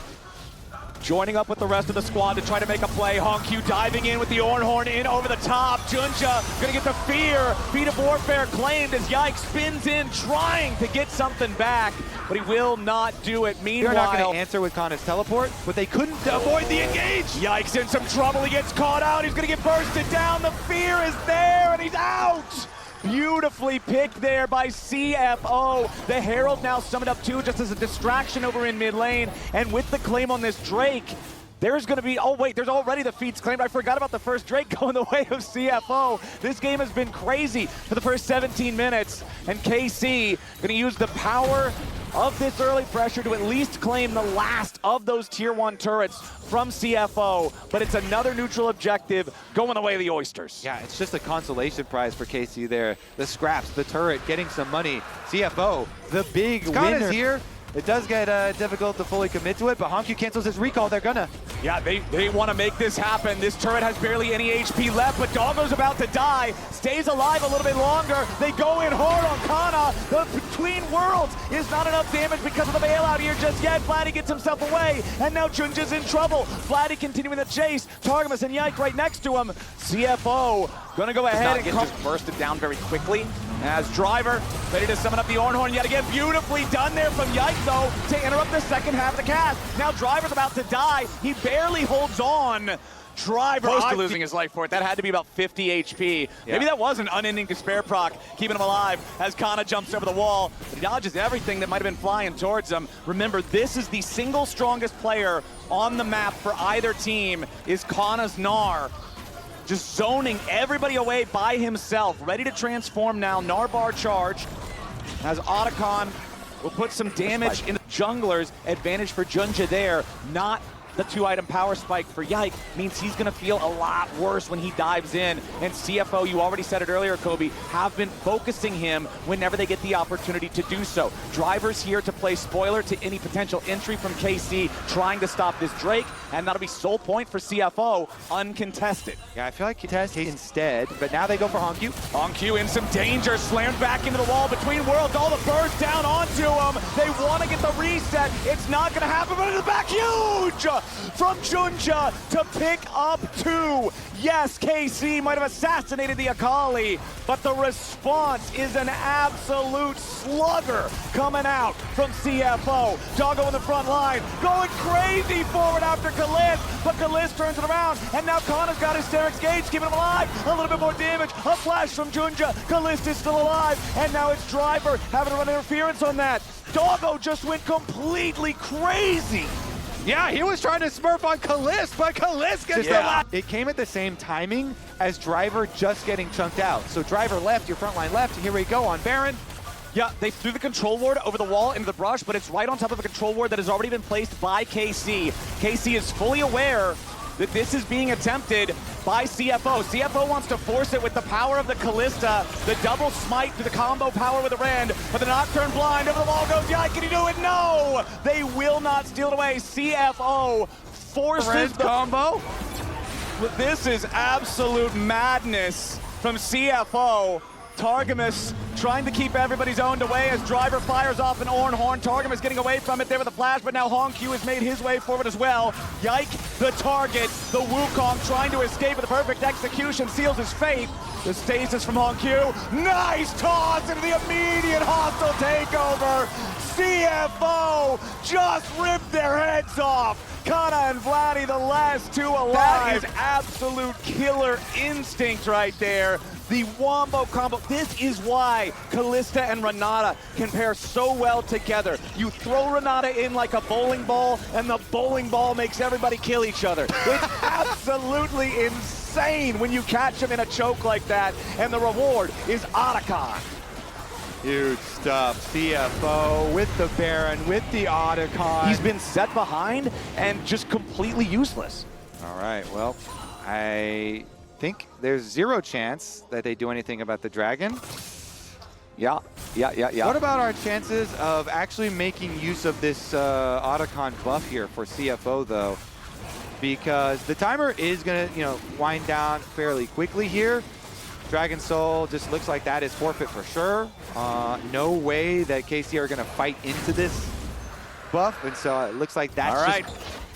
joining up with the rest of the squad to try to make a play. Honkyu diving in with the Ornhorn in over the top. Junja gonna get the fear. Feet of Warfare claimed as Yike spins in, trying to get something back, but he will not do it. Meanwhile, They're not going to answer with Kana's teleport, but they couldn't avoid the engage. Yike's in some trouble. He gets caught out. He's gonna get bursted down. The fear is there, and he's out. Beautifully picked there by CFO. The Herald now summoned up too, just as a distraction over in mid lane. And with the claim on this Drake, there's going to be, oh wait, there's already the feats claimed. I forgot about the first Drake going the way of CFO. This game has been crazy for the first 17 minutes. And KC going to use the power of this early pressure to at least claim the last of those tier 1 turrets from CFO, but it's another neutral objective going the way of the Oysters. Yeah, it's just a consolation prize for KC there. The scraps, the turret, getting some money. CFO, the big winner here. It does get difficult to fully commit to it, but Honkyu cancels his recall. They're gonna. Yeah, they want to make this happen. This turret has barely any HP left, but Doggo's about to die. Stays alive a little bit longer. They go in hard on Kana. The Between Worlds is not enough damage because of the bailout here just yet. Vladdy gets himself away, and now Junja's in trouble. Vladdy continuing the chase. Targamas and Yike right next to him. CFO gonna go ahead and get just bursted down very quickly. As Driver ready to summon up the Ornhorn yet again. Beautifully done there from Yike, though, to interrupt the second half of the cast. Now Driver's about to die. He barely holds on. Driver close to losing his life for it. That had to be about 50 HP. Yeah. Maybe that was an unending despair proc, keeping him alive as Kana jumps over the wall. But he dodges everything that might have been flying towards him. Remember, this is the single strongest player on the map for either team is Kana's Gnar. Just zoning everybody away by himself. Ready to transform now. Narbar charge. As Otacon will put some damage in the junglers. Advantage for Junja there. Not the 2-item power spike for Yike means he's going to feel a lot worse when he dives in. And CFO, you already said it earlier, Kobe, have been focusing him whenever they get the opportunity to do so. Driver's here to play spoiler to any potential entry from KC, trying to stop this Drake, and that'll be sole point for CFO, uncontested. Yeah, I feel like he test instead, but now they go for Honkyu. Honkyu in some danger, slammed back into the wall between worlds, all the birds down onto him. They want to get the reset. It's not going to happen, but in the back, huge! From Junja to pick up 2. Yes, KC might have assassinated the Akali, but the response is an absolute slugger coming out from CFO. Doggo in the front line, going crazy forward after Kalist, but Kalist turns it around, and now Kana's got Hysteric's Gauge, keeping him alive. A little bit more damage, a flash from Junja. Kalist is still alive, and now it's Driver having to run interference on that. Doggo just went completely crazy. Yeah, he was trying to smurf on Kalist, but Kalist gets the last. It came at the same timing as Driver just getting chunked out. So Driver left, your front line left, and here we go on Baron. Yeah, they threw the control ward over the wall into the brush, but it's right on top of a control ward that has already been placed by KC. KC is fully aware that this is being attempted by CFO. CFO wants to force it with the power of the Kalista, the double smite to the combo power with the Rend, but the Nocturne blind over the wall goes, yeah, can he do it? No! They will not steal it away. CFO forces the combo. This is absolute madness from CFO. Targamas trying to keep everybody's owned away as Driver fires off an Orn Horn. Targamas getting away from it there with a flash, but now Hongq has made his way forward as well. Yike, the target, the Wukong trying to escape with a perfect execution, seals his fate. The stasis from Hongq. Nice toss into the immediate hostile takeover. CFO just ripped their heads off. Kana and Vladdy, the last two alive. That is absolute killer instinct right there. The wombo combo. This is why Kalista and Renata can pair so well together. You throw Renata in like a bowling ball, and the bowling ball makes everybody kill each other. It's absolutely insane when you catch them in a choke like that, and the reward is Otacon. Huge stuff. CFO with the Baron, with the Otacon. He's been set behind and just completely useless. All right, well, I think there's zero chance that they do anything about the dragon. Yeah. What about our chances of actually making use of this Otacon buff here for CFO, though? Because the timer is going to, wind down fairly quickly here. Dragon Soul just looks like that is forfeit for sure. No way that KC are going to fight into this buff, and so it looks like that's all right.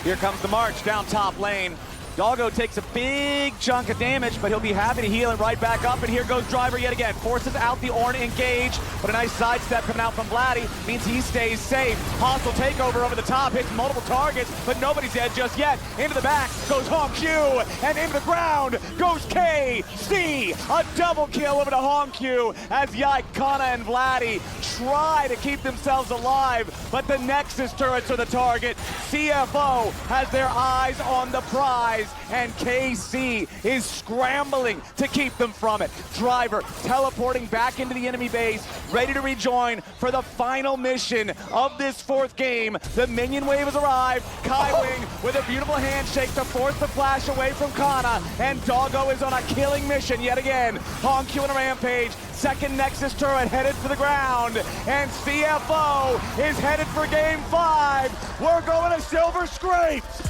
Here comes the march down top lane. Doggo takes a big chunk of damage, but he'll be happy to heal it right back up. And here goes Driver yet again. Forces out the Ornn engage, but a nice sidestep coming out from Vladdy means he stays safe. Hostile takeover over the top, hits multiple targets, but nobody's dead just yet. Into the back goes Hongq, and into the ground goes KC. A double kill over to Hongq as Yike, Kana, and Vladdy try to keep themselves alive, but the Nexus turrets are the target. CFO has their eyes on the prize, and KC is scrambling to keep them from it. Driver teleporting back into the enemy base, ready to rejoin for the final mission of this fourth game. The minion wave has arrived. Kaiwing with a beautiful handshake to force the flash away from Kana, and Doggo is on a killing mission yet again. Hongq in a rampage. Second Nexus turret headed for the ground, and CFO is headed for game 5. We're going to Silver Scrapes.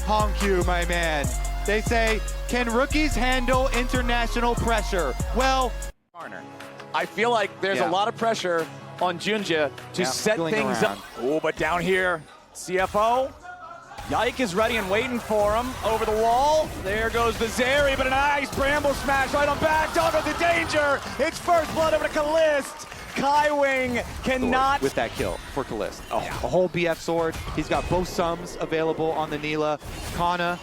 Hongq, my man. They say, can rookies handle international pressure? Well, I feel like there's a lot of pressure on Junja to set things up. Oh, but down here, CFO. Yike is ready and waiting for him. Over the wall, there goes the Zeri, but a nice Bramble smash right on back. Doggo's in danger. It's first blood over to Kalist. Kaiwing cannot... With that kill for Kalist. A whole BF sword. He's got both sums available on the Neela. Kana.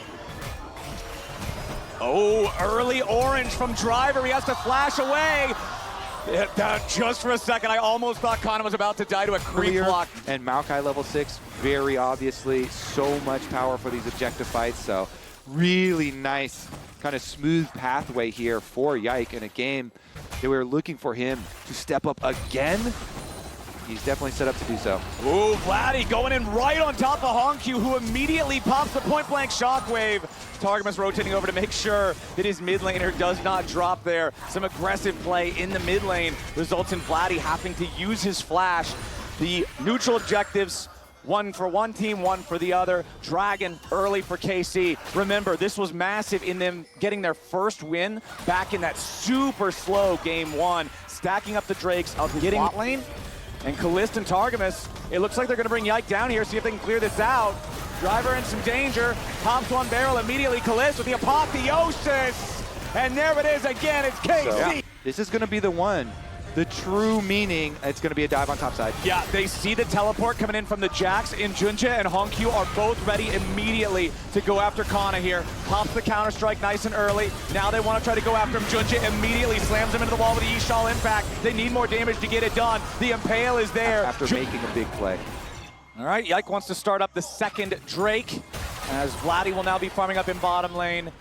Oh, early orange from Driver. He has to flash away. Just for a second, I almost thought Kana was about to die to a creep block. And Maokai level 6, very obviously, so much power for these objective fights. So really nice, kind of smooth pathway here for Yike in a game that we were looking for him to step up again. He's definitely set up to do so. Ooh, Vladdy going in right on top of Hongq, who immediately pops the point-blank shockwave. Targamas rotating over to make sure that his mid laner does not drop there. Some aggressive play in the mid lane results in Vladdy having to use his flash. The neutral objectives, one for one team, one for the other. Dragon early for KC. Remember, this was massive in them getting their first win back in that super slow game 1. Stacking up the Drakes of getting bot lane. And Kalist and Targamas, it looks like they're going to bring Yike down here, see if they can clear this out. Driver in some danger, pops one barrel immediately. Kalist with the apotheosis. And there it is again, it's KC. This is going to be the one. The true meaning, it's going to be a dive on top side. Yeah, they see the teleport coming in from the Jax, and Junja and Hongq are both ready immediately to go after Kana here. Pops the counter-strike nice and early. Now they want to try to go after him. Junja immediately slams him into the wall with the Eshal impact. They need more damage to get it done. The Impale is there. After making a big play. All right, Yike wants to start up the second Drake, as Vladdy will now be farming up in bottom lane.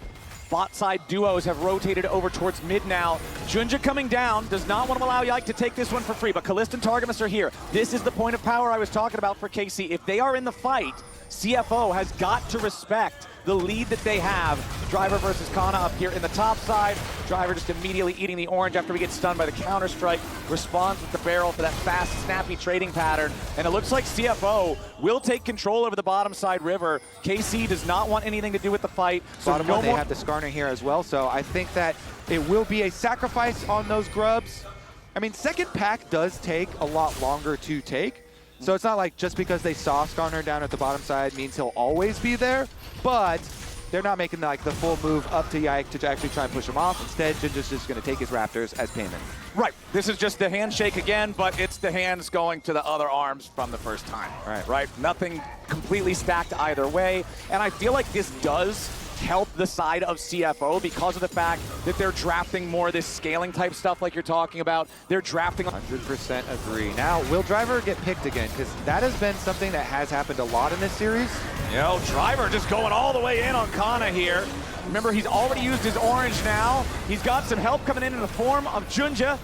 Bot side duos have rotated over towards mid now. Junja coming down, does not want to allow Yike to take this one for free, but Kalist and Targamas are here. This is the point of power I was talking about for KC. If they are in the fight, CFO has got to respect the lead that they have. Driver versus Kana up here in the top side. Driver just immediately eating the orange after we get stunned by the counter-strike. Responds with the barrel for that fast, snappy trading pattern. And it looks like CFO will take control over the bottom side river. KC does not want anything to do with the fight. So Bottom one, they have the Skarner here as well, so I think that it will be a sacrifice on those grubs. I mean, second pack does take a lot longer to take. So it's not like just because they saw Skarner down at the bottom side means he'll always be there, but they're not making like the full move up to Yike to actually try and push him off. Instead, Jinja's just going to take his Raptors as payment. Right. This is just the handshake again, but it's the hands going to the other arms from the first time. Right. Nothing completely stacked either way. And I feel like this does help the side of CFO because of the fact that they're drafting more of this scaling type stuff like you're talking about. They're drafting 100% agree. Now, will Driver get picked again? Because that has been something that has happened a lot in this series. Driver just going all the way in on Kana here. Remember, he's already used his orange now. He's got some help coming in the form of Junja.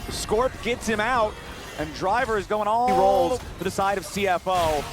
Scorp gets him out, and Driver is going all rolls to the side of CFO.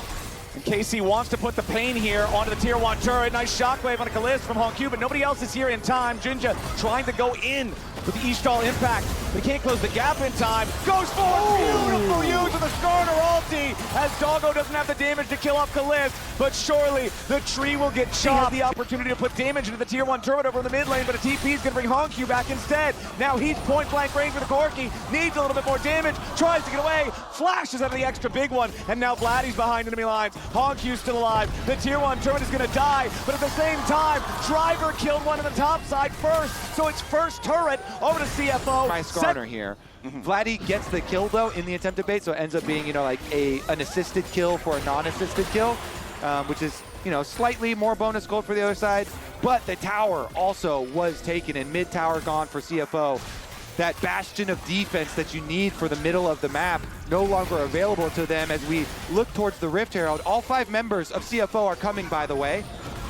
And KC wants to put the pain here onto the tier 1 turret. Nice shockwave on a Kalist from Hongq, but nobody else is here in time. Jinja trying to go in with the Ishtal impact, but he can't close the gap in time. Goes forward, beautiful use of the Skarner ulti, as Doggo doesn't have the damage to kill off Kalist, but surely the tree will get chopped. He has the opportunity to put damage into the tier 1 turret over in the mid lane, but a TP is going to bring Hongq back instead. Now he's point blank range with the Corki, needs a little bit more damage, tries to get away, flashes out of the extra big one, and now Vladdy's behind enemy lines. Hongq's still alive. The tier 1 turret is going to die, but at the same time, Driver killed one on the top side first, so it's first turret over to CFO. By Skarner here. Vladdy gets the kill though in the attempted bait, so it ends up being, like an assisted kill for a non-assisted kill, which is, slightly more bonus gold for the other side. But the tower also was taken, and mid tower gone for CFO. That bastion of defense that you need for the middle of the map no longer available to them as we look towards the Rift Herald. All 5 members of CFO are coming, by the way.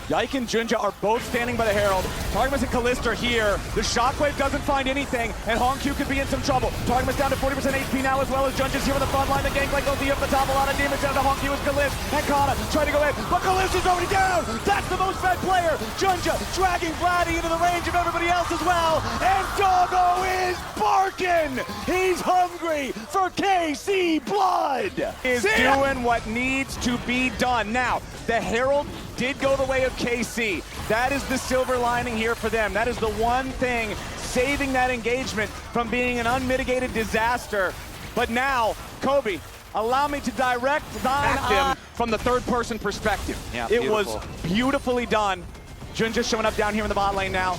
Yike and Junja are both standing by the Herald. Targamas and Kalist are here. The Shockwave doesn't find anything, and Hongq could be in some trouble. Targamas down to 40% HP now, as well as Junja's here on the front line. The Gangplank ulti up the top, a lot of damage down to Hongq as Kalist. And Kana trying to go in, but Kalist is already down! That's the most fed player! Junja dragging Vladdy into the range of everybody else as well, and Doggo is barking! He's hungry for KC blood! Is doing what needs to be done. Now, the Herald did go the way of KC. That is the silver lining here for them. That is the one thing saving that engagement from being an unmitigated disaster. But now, Kobe, allow me to direct thine eye from the third-person perspective. Yeah, it was beautifully done. Junja showing up down here in the bot lane now.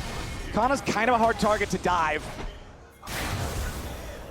Kana's kind of a hard target to dive.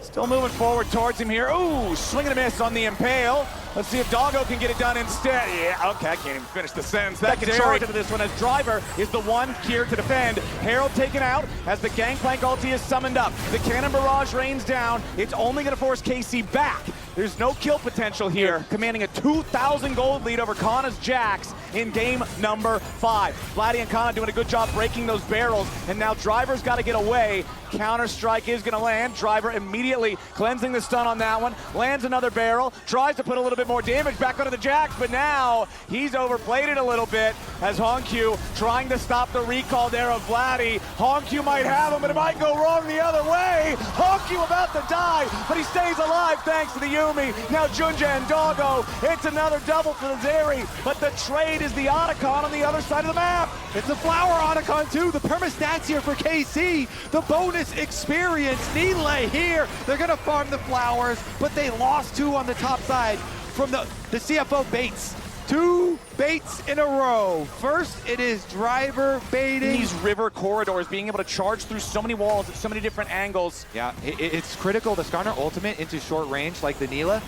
Still moving forward towards him here. Ooh, swing and a miss on the Impale. Let's see if Doggo can get it done instead. Yeah, okay, I can't even finish the sentence. That can charge into this one as Driver is the one here to defend. Herald taken out as the Gangplank ulti is summoned up. The Cannon Barrage rains down. It's only going to force KC back. There's no kill potential here, commanding a 2,000 gold lead over Kana's Jax in game number 5. Vladdy and Kana doing a good job breaking those barrels, and now Driver's got to get away. Counter-strike is going to land. Driver immediately cleansing the stun on that one. Lands another barrel, tries to put a little bit more damage back onto the Jax, but now he's overplayed it a little bit as Hongq trying to stop the recall there of Vladdy. Hongq might have him, but it might go wrong the other way. Hongq about to die, but he stays alive thanks to the Yumi. Now Junja and Doggo, it's another double for the Zeri, but the trade is the Otacon on the other side of the map. It's the Flower Otacon too. The perma-stats here for KC. The bonus experience. Needle here. They're going to farm the flowers, but they lost 2 on the top side from the CFO baits. 2 baits in a row. First, it is Driver baiting. These river corridors, being able to charge through so many walls at so many different angles. Yeah, it's critical. The Skarner ultimate into short range like the Neela.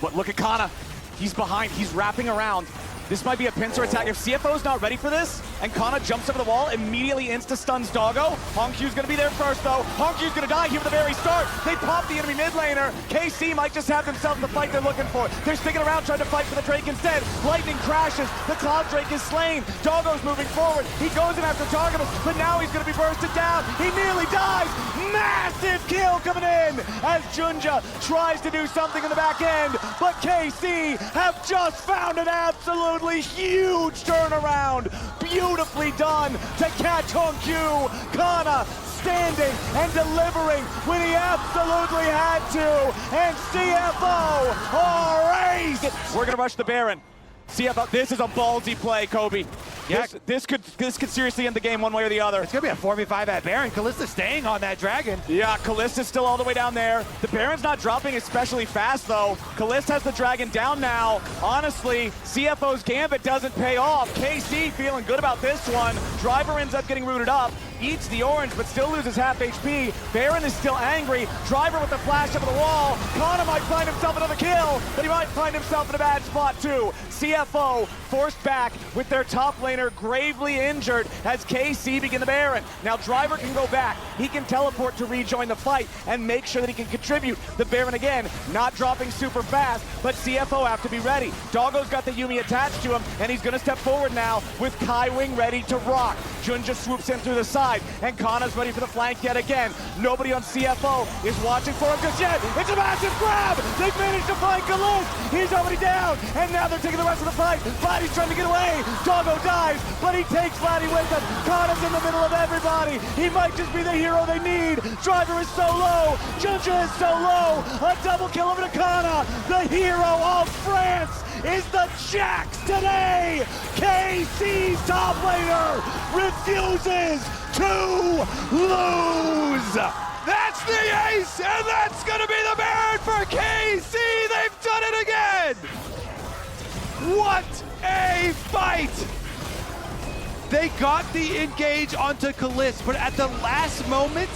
But look at Kana. He's behind. He's wrapping around. This might be a pincer attack. If CFO's not ready for this, and Kana jumps over the wall, immediately insta-stuns Doggo. Hongq's gonna be there first though. Hongq's gonna die here at the very start. They pop the enemy mid laner. KC might just have themselves the fight they're looking for. They're sticking around trying to fight for the Drake instead. Lightning crashes. The Cloud Drake is slain. Doggo's moving forward. He goes in after Targamas, but now he's gonna be bursted down. He nearly dies. Massive kill coming in as Junja tries to do something in the back end, but KC have just found an absolute absolutely huge turnaround. Beautifully done to catch Hongyu. Kana standing and delivering when he absolutely had to. And CFO are ace. We're gonna rush the Baron. CFO, this is a ballsy play, Kobe. Yeah. This could seriously end the game one way or the other. It's gonna be a 4v5 at Baron. Kalista staying on that dragon. Yeah, Kalista's still all the way down there. The Baron's not dropping especially fast, though. Kalista has the dragon down now. Honestly, CFO's gambit doesn't pay off. KC feeling good about this one. Driver ends up getting rooted up. Eats the orange, but still loses half HP. Baron is still angry. Driver with the flash over the wall. Kana might find himself another kill, but he might find himself in a bad spot, too. CFO forced back with their top laner gravely injured as KC begin the Baron. Now Driver can go back. He can teleport to rejoin the fight and make sure that he can contribute. The Baron again, not dropping super fast, but CFO have to be ready. Doggo's got the Yuumi attached to him, and he's gonna step forward now with Kaiwing ready to rock. Junja swoops in through the side, and Kana's ready for the flank yet again. Nobody on CFO is watching for him just yet. It's a massive grab! They've managed to find Kalist! He's already down, and now they're taking the rest of the fight. Vladdy's trying to get away. Doggo dies, but he takes Vladdy with him. Kana's in the middle of everybody. He might just be the hero they need. Driver is so low. Junja is so low. A double kill over to Kana. The hero of France is the Jax today. KC's top laner refuses to lose. That's the ace, and that's gonna be the Baron for KC. They've done it again. What a fight! They got the engage onto Kalist, but at the last moment,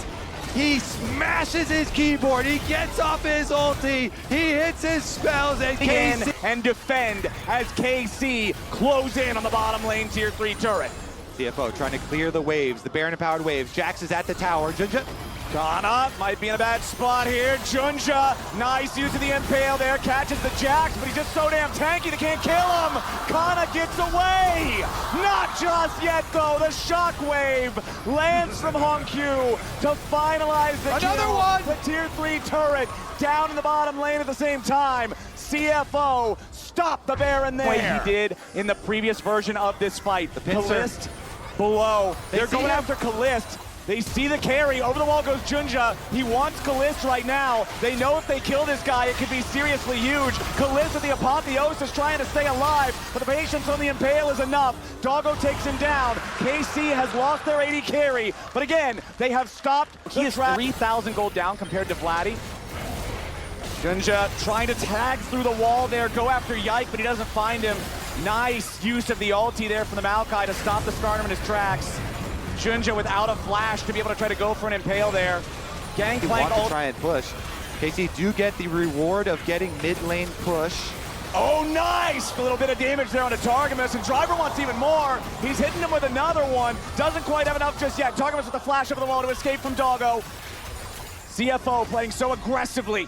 he smashes his keyboard, he gets off his ulti, he hits his spells, and KC... And defend as KC close in on the bottom lane tier 3 turret. CFO trying to clear the waves, the Baron-empowered waves. Jax is at the tower. Junja... Kana might be in a bad spot here. Junja, nice use of the impale there, catches the Jax, but he's just so damn tanky they can't kill him. Kana gets away. Not just yet though. The shockwave lands from Hongyu to finalize the Another kill. one. The tier 3 turret down in the bottom lane at the same time. CFO stopped the Baron there. Way he did in the previous version of this fight. The Kalist below. They're going after Kalist. They see the carry. Over the wall goes Junja. He wants Kalist right now. They know if they kill this guy, it could be seriously huge. Kalist with the apotheosis trying to stay alive, but the patience on the impale is enough. Doggo takes him down. KC has lost their AD carry, but again, they have stopped. He is 3,000 gold down compared to Vladdy. Junja trying to tag through the wall there, go after Yike, but he doesn't find him. Nice use of the ulti there from the Maokai to stop the Skarner in his tracks. Junja without a flash to be able to try to go for an impale there. Gangplank to try and push. KC do get the reward of getting mid lane push. Oh, nice! A little bit of damage there on a Targamas, and Driver wants even more. He's hitting him with another one. Doesn't quite have enough just yet. Targamas with the flash over the wall to escape from Doggo. CFO playing so aggressively.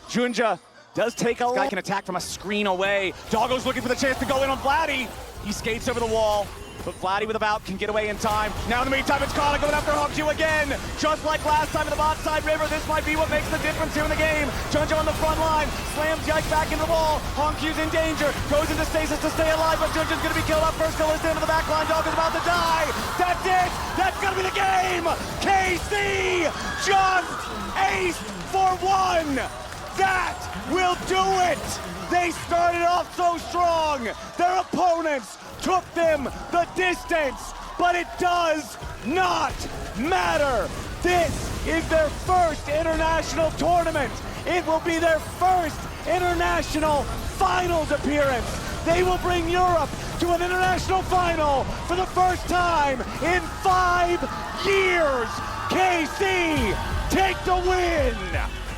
Junja does take a... This guy can attack from a screen away. Doggo's looking for the chance to go in on Vladdy. He skates over the wall. But Vladdy with a bout can get away in time. Now in the meantime, it's Kana going after Hongyu again. Just like last time in the bot side river, this might be what makes the difference here in the game. Junja on the front line, slams Yike back into the wall. Hongyu's in danger, goes into stasis to stay alive, but Junja's gonna be killed up first. Kalista into the back line, Dog is about to die. That's it, that's gonna be the game. KC just ace for one. That will do it. They started off so strong. Their opponents took them the distance, but it does not matter. This is their first international tournament. It will be their first international finals appearance. They will bring Europe to an international final for the first time in 5 years. KC, take the win.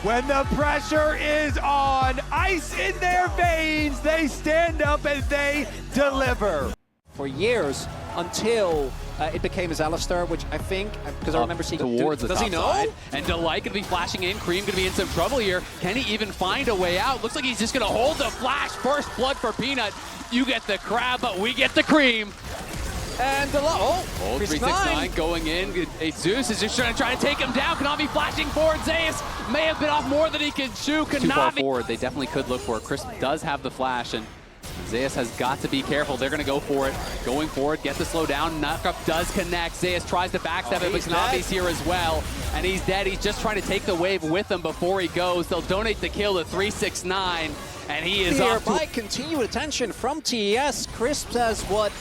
When the pressure is on, ice in their veins, they stand up and they deliver. For years, until it became his Alistair, which I think, because I remember seeing towards the does top he know? side. And Delight gonna be flashing in, Cream gonna be in some trouble here. Can he even find a way out? Looks like he's just gonna hold the flash. First blood for Peanut. You get the crab, but we get the cream. And the oh, 369 going in. Zeus is just trying to take him down. Kanavi flashing forward. Zeus may have been off more than he can chew. Too far Kanavi. forward. They definitely could look for it. Chris does have the flash, and Zeus has got to be careful. They're going to go for it. Going forward, get the slow down. Knockup does connect. Zeus tries to backstab it, but Knavi's here as well. And he's dead. He's just trying to take the wave with him before he goes. They'll donate the kill to 369. And he is Here off to... by continued attention from TES. Crisp says what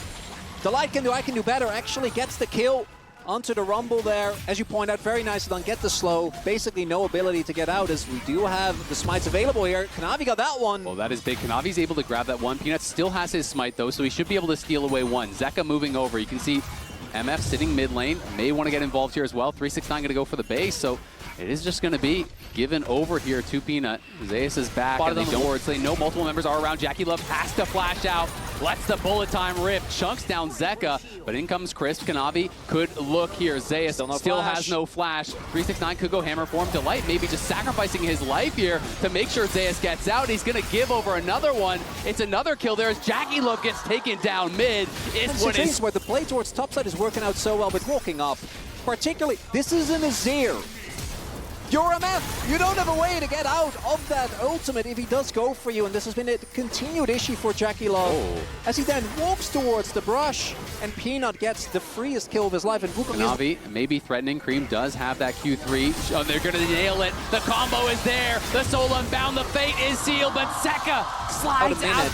Delight can do, I can do better. Actually gets the kill onto the Rumble there. As you point out, very nicely done. Get the slow. Basically no ability to get out, as we do have the smites available here. Knavi got that one. Well, that is big. Knavi's able to grab that one. Peanut still has his smite, though, so he should be able to steal away one. Zeka moving over. You can see MF sitting mid lane. May want to get involved here as well. 369 going to go for the base, so it is just going to be given over here to Peanut. Zeus is back, and they don't say no. Multiple members are around. Jackie Love has to flash out. Lets the bullet time rip. Chunks down Zeka, but in comes Crisp. Knavi could look here. Zeus still has no flash. 369 could go hammer for him. Delight maybe just sacrificing his life here to make sure Zeus gets out. He's going to give over another one. It's another kill there as Jackie Love gets taken down mid. It's what is where the play towards topside is working out so well, but walking up, particularly, this is an Azir. You're MF. You don't have a way to get out of that ultimate if he does go for you, and this has been a continued issue for Jackie Love. As he then walks towards the brush, and Peanut gets the freest kill of his life. And Navi maybe threatening. Cream does have that Q3. Oh, they're going to nail it. The combo is there. The soul unbound. The fate is sealed, but Zeka slides out.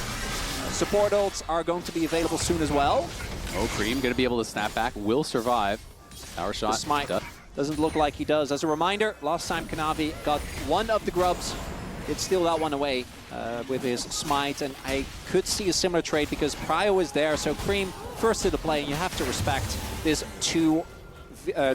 Support ults are going to be available soon as well. Oh, Cream going to be able to snap back. Will survive. Power shot. The smite. Doesn't look like he does. As a reminder, last time Knavi got one of the grubs, it steal that one away with his smite, and I could see a similar trade because Prio is there, so Cream first to the play, and you have to respect this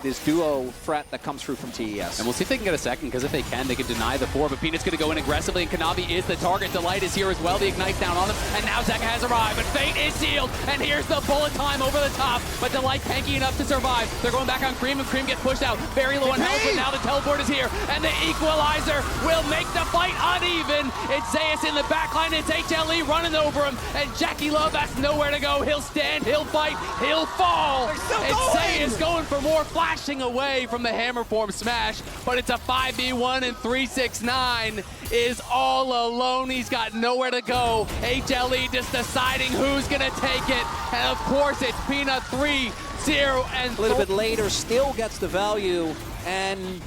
this duo threat that comes through from TES. And we'll see if they can get a second, because if they can deny the 4, but Peanut's going to go in aggressively, and Knavi is the target. Delight is here as well. The Ignite's down on them, and now Zeka has arrived, but Fate is sealed, and here's the bullet time over the top, but Delight tanky enough to survive. They're going back on Cream, and Cream gets pushed out. Very low on health, but now the teleport is here, and the equalizer will make the fight uneven. It's Zeus in the backline, it's HLE running over him, and Jackie Love has nowhere to go. He'll stand, he'll fight, he'll fall. It's Zeus going for more, flashing away from the hammer form smash, but it's a 5v1, and 369 is all alone. He's got nowhere to go. HLE just deciding who's gonna take it, and of course it's Peanut 3-0, and a little bit later still gets the value, and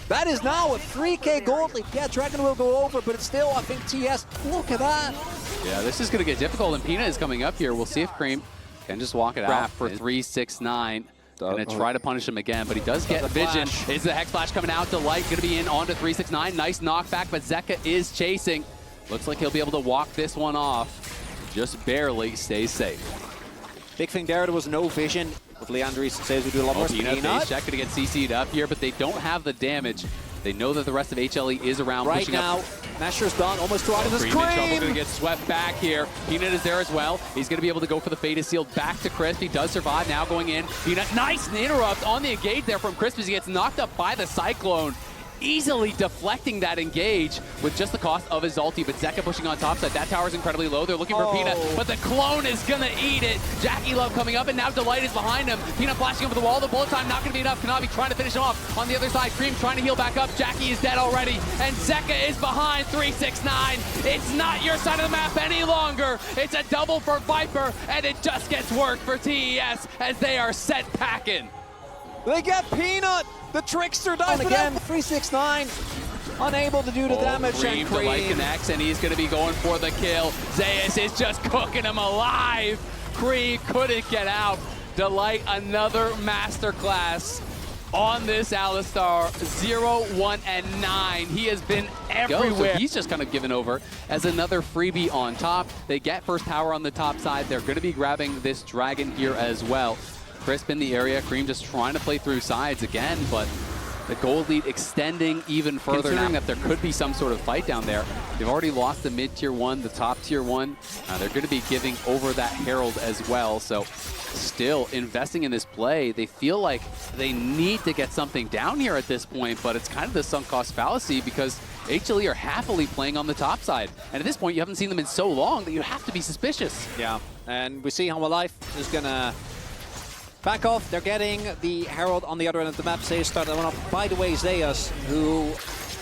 that is now a 3K gold lead. Yeah, Dragon will go over, but it's still, I think, TS. Look at that. Yeah, this is gonna get difficult, and Peanut is coming up here. We'll see if Cream can just walk it out for 369. Gonna try to punish him again, but he does get vision. Is the Hex Flash coming out? Delight gonna be in onto 369. Nice knockback, but Zeka is chasing. Looks like he'll be able to walk this one off. Just barely stays safe. Big thing there was no vision. With Leandris says we do a lot more. Peanut face check gonna get CC'd up here, but they don't have the damage. They know that the rest of HLE is around right pushing now. Up. Masher's done, almost out of this Cream in trouble, gonna get swept back here. Peanut is there as well. He's gonna be able to go for the fate is sealed back to Crisp. He does survive, now going in. Peanut, nice interrupt on the engage there from Crisp as he gets knocked up by the Cyclone. Easily deflecting that engage with just the cost of his ulti, but Zeka pushing on top side. That tower's incredibly low. They're looking for Peanut, but the clone is gonna eat it. Jackie Love coming up, and now Delight is behind him. Peanut flashing over the wall. The bullet time not gonna be enough. Knavi trying to finish him off. On the other side, Cream trying to heal back up. Jackie is dead already, and Zeka is behind 369. It's not your side of the map any longer. It's a double for Viper, and it just gets worse for TES as they are set packing. They get Peanut! The trickster dies again. 369 unable to do the damage. Cream, Delight connects, and he's going to be going for the kill. Zeus is just cooking him alive. Cream couldn't get out. Delight, another masterclass on this Alistar. 0, 1, and 9. He has been everywhere. So he's just kind of given over as another freebie on top. They get first power on the top side. They're going to be grabbing this dragon here as well. Crisp in the area, Cream just trying to play through sides again, but the gold lead extending even further, considering that there could be some sort of fight down there. They've already lost the mid-tier 1, the top-tier 1. They're going to be giving over that Herald as well, so still investing in this play. They feel like they need to get something down here at this point, but it's kind of the sunk cost fallacy because HLE are happily playing on the top side. And at this point, you haven't seen them in so long that you have to be suspicious. Yeah, and we see how Life is going to back off. They're getting the Herald on the other end of the map. Zeus started that one off. By the way, Zeus, who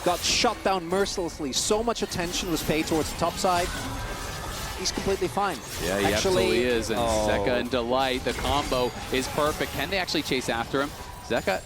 got shot down mercilessly. So much attention was paid towards the top side. he's completely fine. Yeah, he Actually, absolutely is. And Zeka and Delight, the combo is perfect. Can they actually chase after him? Zeka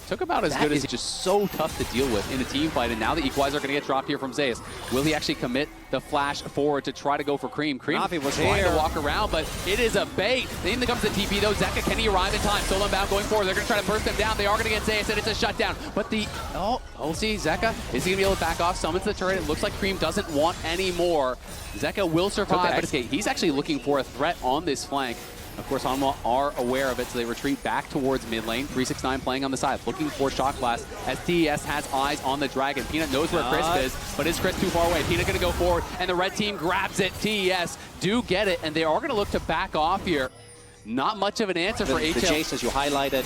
took about as good as just so tough to deal with in a team fight. And now the equalizer going to get dropped here from Zeus. Will he actually commit the flash forward to try to go for Cream? Cream was trying to walk around, but it is a bait. Then comes the TP though. Zeka, can he arrive in time? Solo bound going forward. They're going to try to burst them down. They are going to get Zeus, and it's a shutdown. But we'll see. Zeka, is he going to be able to back off? Summons the turret. It looks like Cream doesn't want any more. Zeka will survive, but he's actually looking for a threat on this flank. Of course, Hanwha are aware of it, so they retreat back towards mid lane. 369 playing on the side, looking for Shock Blast, as TES has eyes on the Dragon. Peanut knows where Crisp is, but is Crisp too far away? Peanut going to go forward, and the red team grabs it. TES do get it, and they are going to look to back off here. Not much of an answer for HL. The Jace, as you highlighted,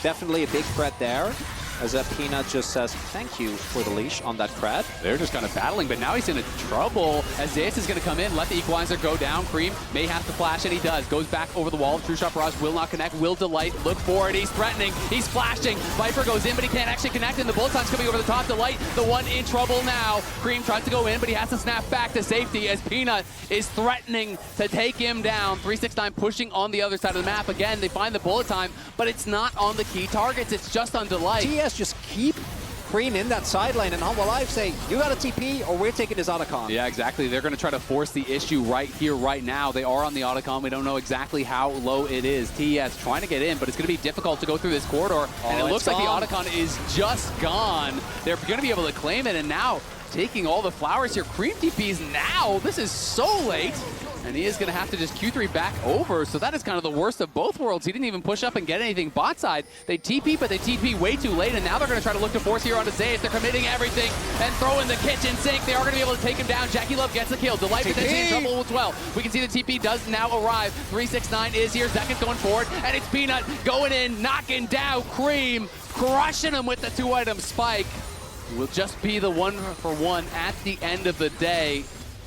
definitely a big threat there. As Peanut just says, thank you for the leash on that Krat. They're just kind of battling, but now he's in trouble as Zeus is going to come in, let the equalizer go down. Cream may have to flash, and he does. Goes back over the wall. True Shot Barrage will not connect. Will Delight look for it. He's threatening. He's flashing. Viper goes in, but he can't actually connect, and the bullet time's coming over the top. Delight, the one in trouble now. Cream tries to go in, but he has to snap back to safety as Peanut is threatening to take him down. 369 pushing on the other side of the map. Again, they find the bullet time, but it's not on the key targets. It's just on Delight. TS just keep Cream in that side lane, and Hanwha Live say, you got a TP or we're taking his Otacon. Yeah, exactly. They're going to try to force the issue right here, right now. They are on the Otacon. We don't know exactly how low it is. TES trying to get in, but it's going to be difficult to go through this corridor. And it looks like the Otacon is just gone. They're going to be able to claim it, and now taking all the flowers here. Cream TPs now. This is so late. And he is going to have to just Q3 back over, so that is kind of the worst of both worlds. He didn't even push up and get anything bot side. They TP, but they TP way too late, and now they're going to try to look to force here onto Zeus. They're committing everything and throwing the kitchen sink. They are going to be able to take him down. Jackie Love gets the kill. Delight potentially in trouble as well. We can see the TP does now arrive. 369 is here. Zeus going forward, and it's Peanut going in, knocking down Cream, crushing him with the 2-item spike. Will just be the 1-for-1 at the end of the day.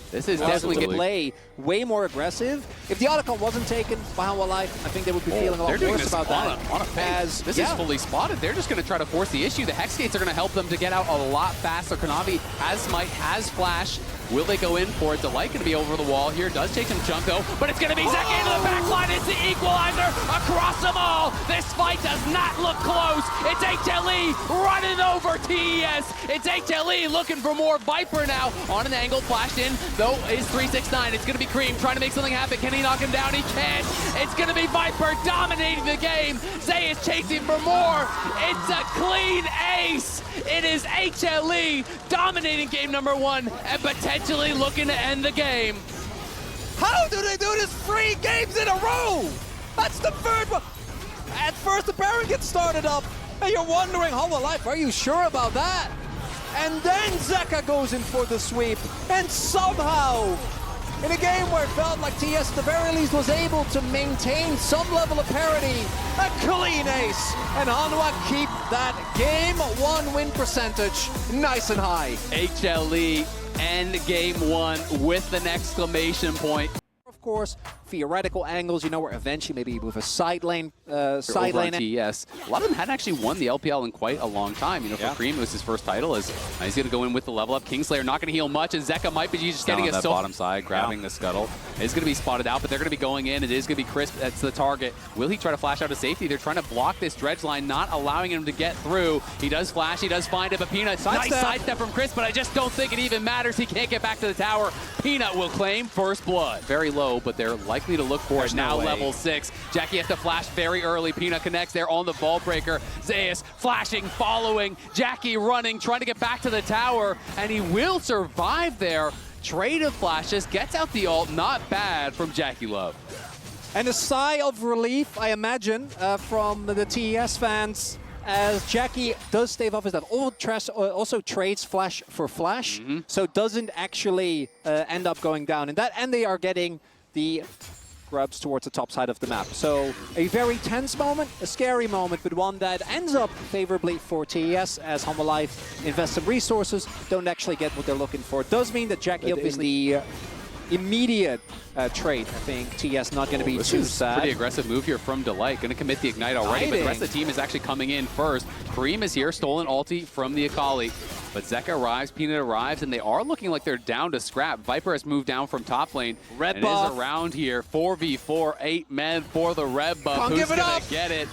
This is definitely going to play way more aggressive. If the Otacon wasn't taken by Hanwha Live, I think they would be feeling a lot worse about that. On a phase. This is fully spotted. They're just going to try to force the issue. The Hex Gates are going to help them to get out a lot faster. Kanavi has Smite, has Flash. Will they go in for it? Delight going to be over the wall here. Does take some chunk though, but it's going to be Zeka into the back line. It's the equalizer across them all. This fight does not look close. It's HLE running over TES. It's HLE looking for more. Viper now on an angle, flashed in though is 369. It's going to be Cream trying to make something happen. Can he knock him down? He can't. It's going to be Viper dominating the game. Zay is chasing for more. It's a clean ace. It is HLE dominating game number 1 and potentially looking to end the game. How do they do this 3 games in a row? That's the 3rd one. At first the Baron gets started up and you're wondering, Hanwha Live, are you sure about that? And then Zeka goes in for the sweep, and somehow, in a game where it felt like TS at the very least was able to maintain some level of parity, a clean ace, and Hanwha keep that game 1 win percentage nice and high. HLE end game 1 with an exclamation point. Of course, theoretical angles, you know, where eventually maybe with a side lane, TES. A lot of them hadn't actually won the LPL in quite a long time. You know, for Cream, it was his first title. He's going to go in with the level up. Kingslayer not going to heal much, and Zeka might be just getting a bottom side, grabbing the scuttle. It's going to be spotted out, but they're going to be going in. It is going to be Crisp. That's the target. Will he try to flash out to safety? They're trying to block this dredge line, not allowing him to get through. He does flash. He does find it, but Peanut, nice sidestep from Crisp, but I just don't think it even matters. He can't get back to the tower. Peanut will claim first blood. Very low, but they're likely to look for it. Now level 6. Jackie has to flash very early. Peanut connects there on the ball breaker. Zeus flashing, following. Jackie running, trying to get back to the tower, and he will survive there. Trade of flashes, gets out the ult. Not bad from Jackie Love. And a sigh of relief, I imagine, from the TES fans, as Jackie does stave off his that also trades flash for flash, so doesn't actually end up going down in that, and they are getting the grubs towards the top side of the map. So a very tense moment, a scary moment, but one that ends up favorably for TES as Hanwha Live invest some resources, don't actually get what they're looking for. It does mean that Jackie is the immediate trade. I think TES not going to be too sad. Pretty aggressive move here from Delight. Going to commit the Ignite already, but the rest of the team is actually coming in first. Kareem is here, stolen ulti from the Akali. But Zeka arrives, Peanut arrives, and they are looking like they're down to scrap. Viper has moved down from top lane. Red and buff. is around here. 4v4, 8 men for the red buff. Can't Who's give it gonna up. get it?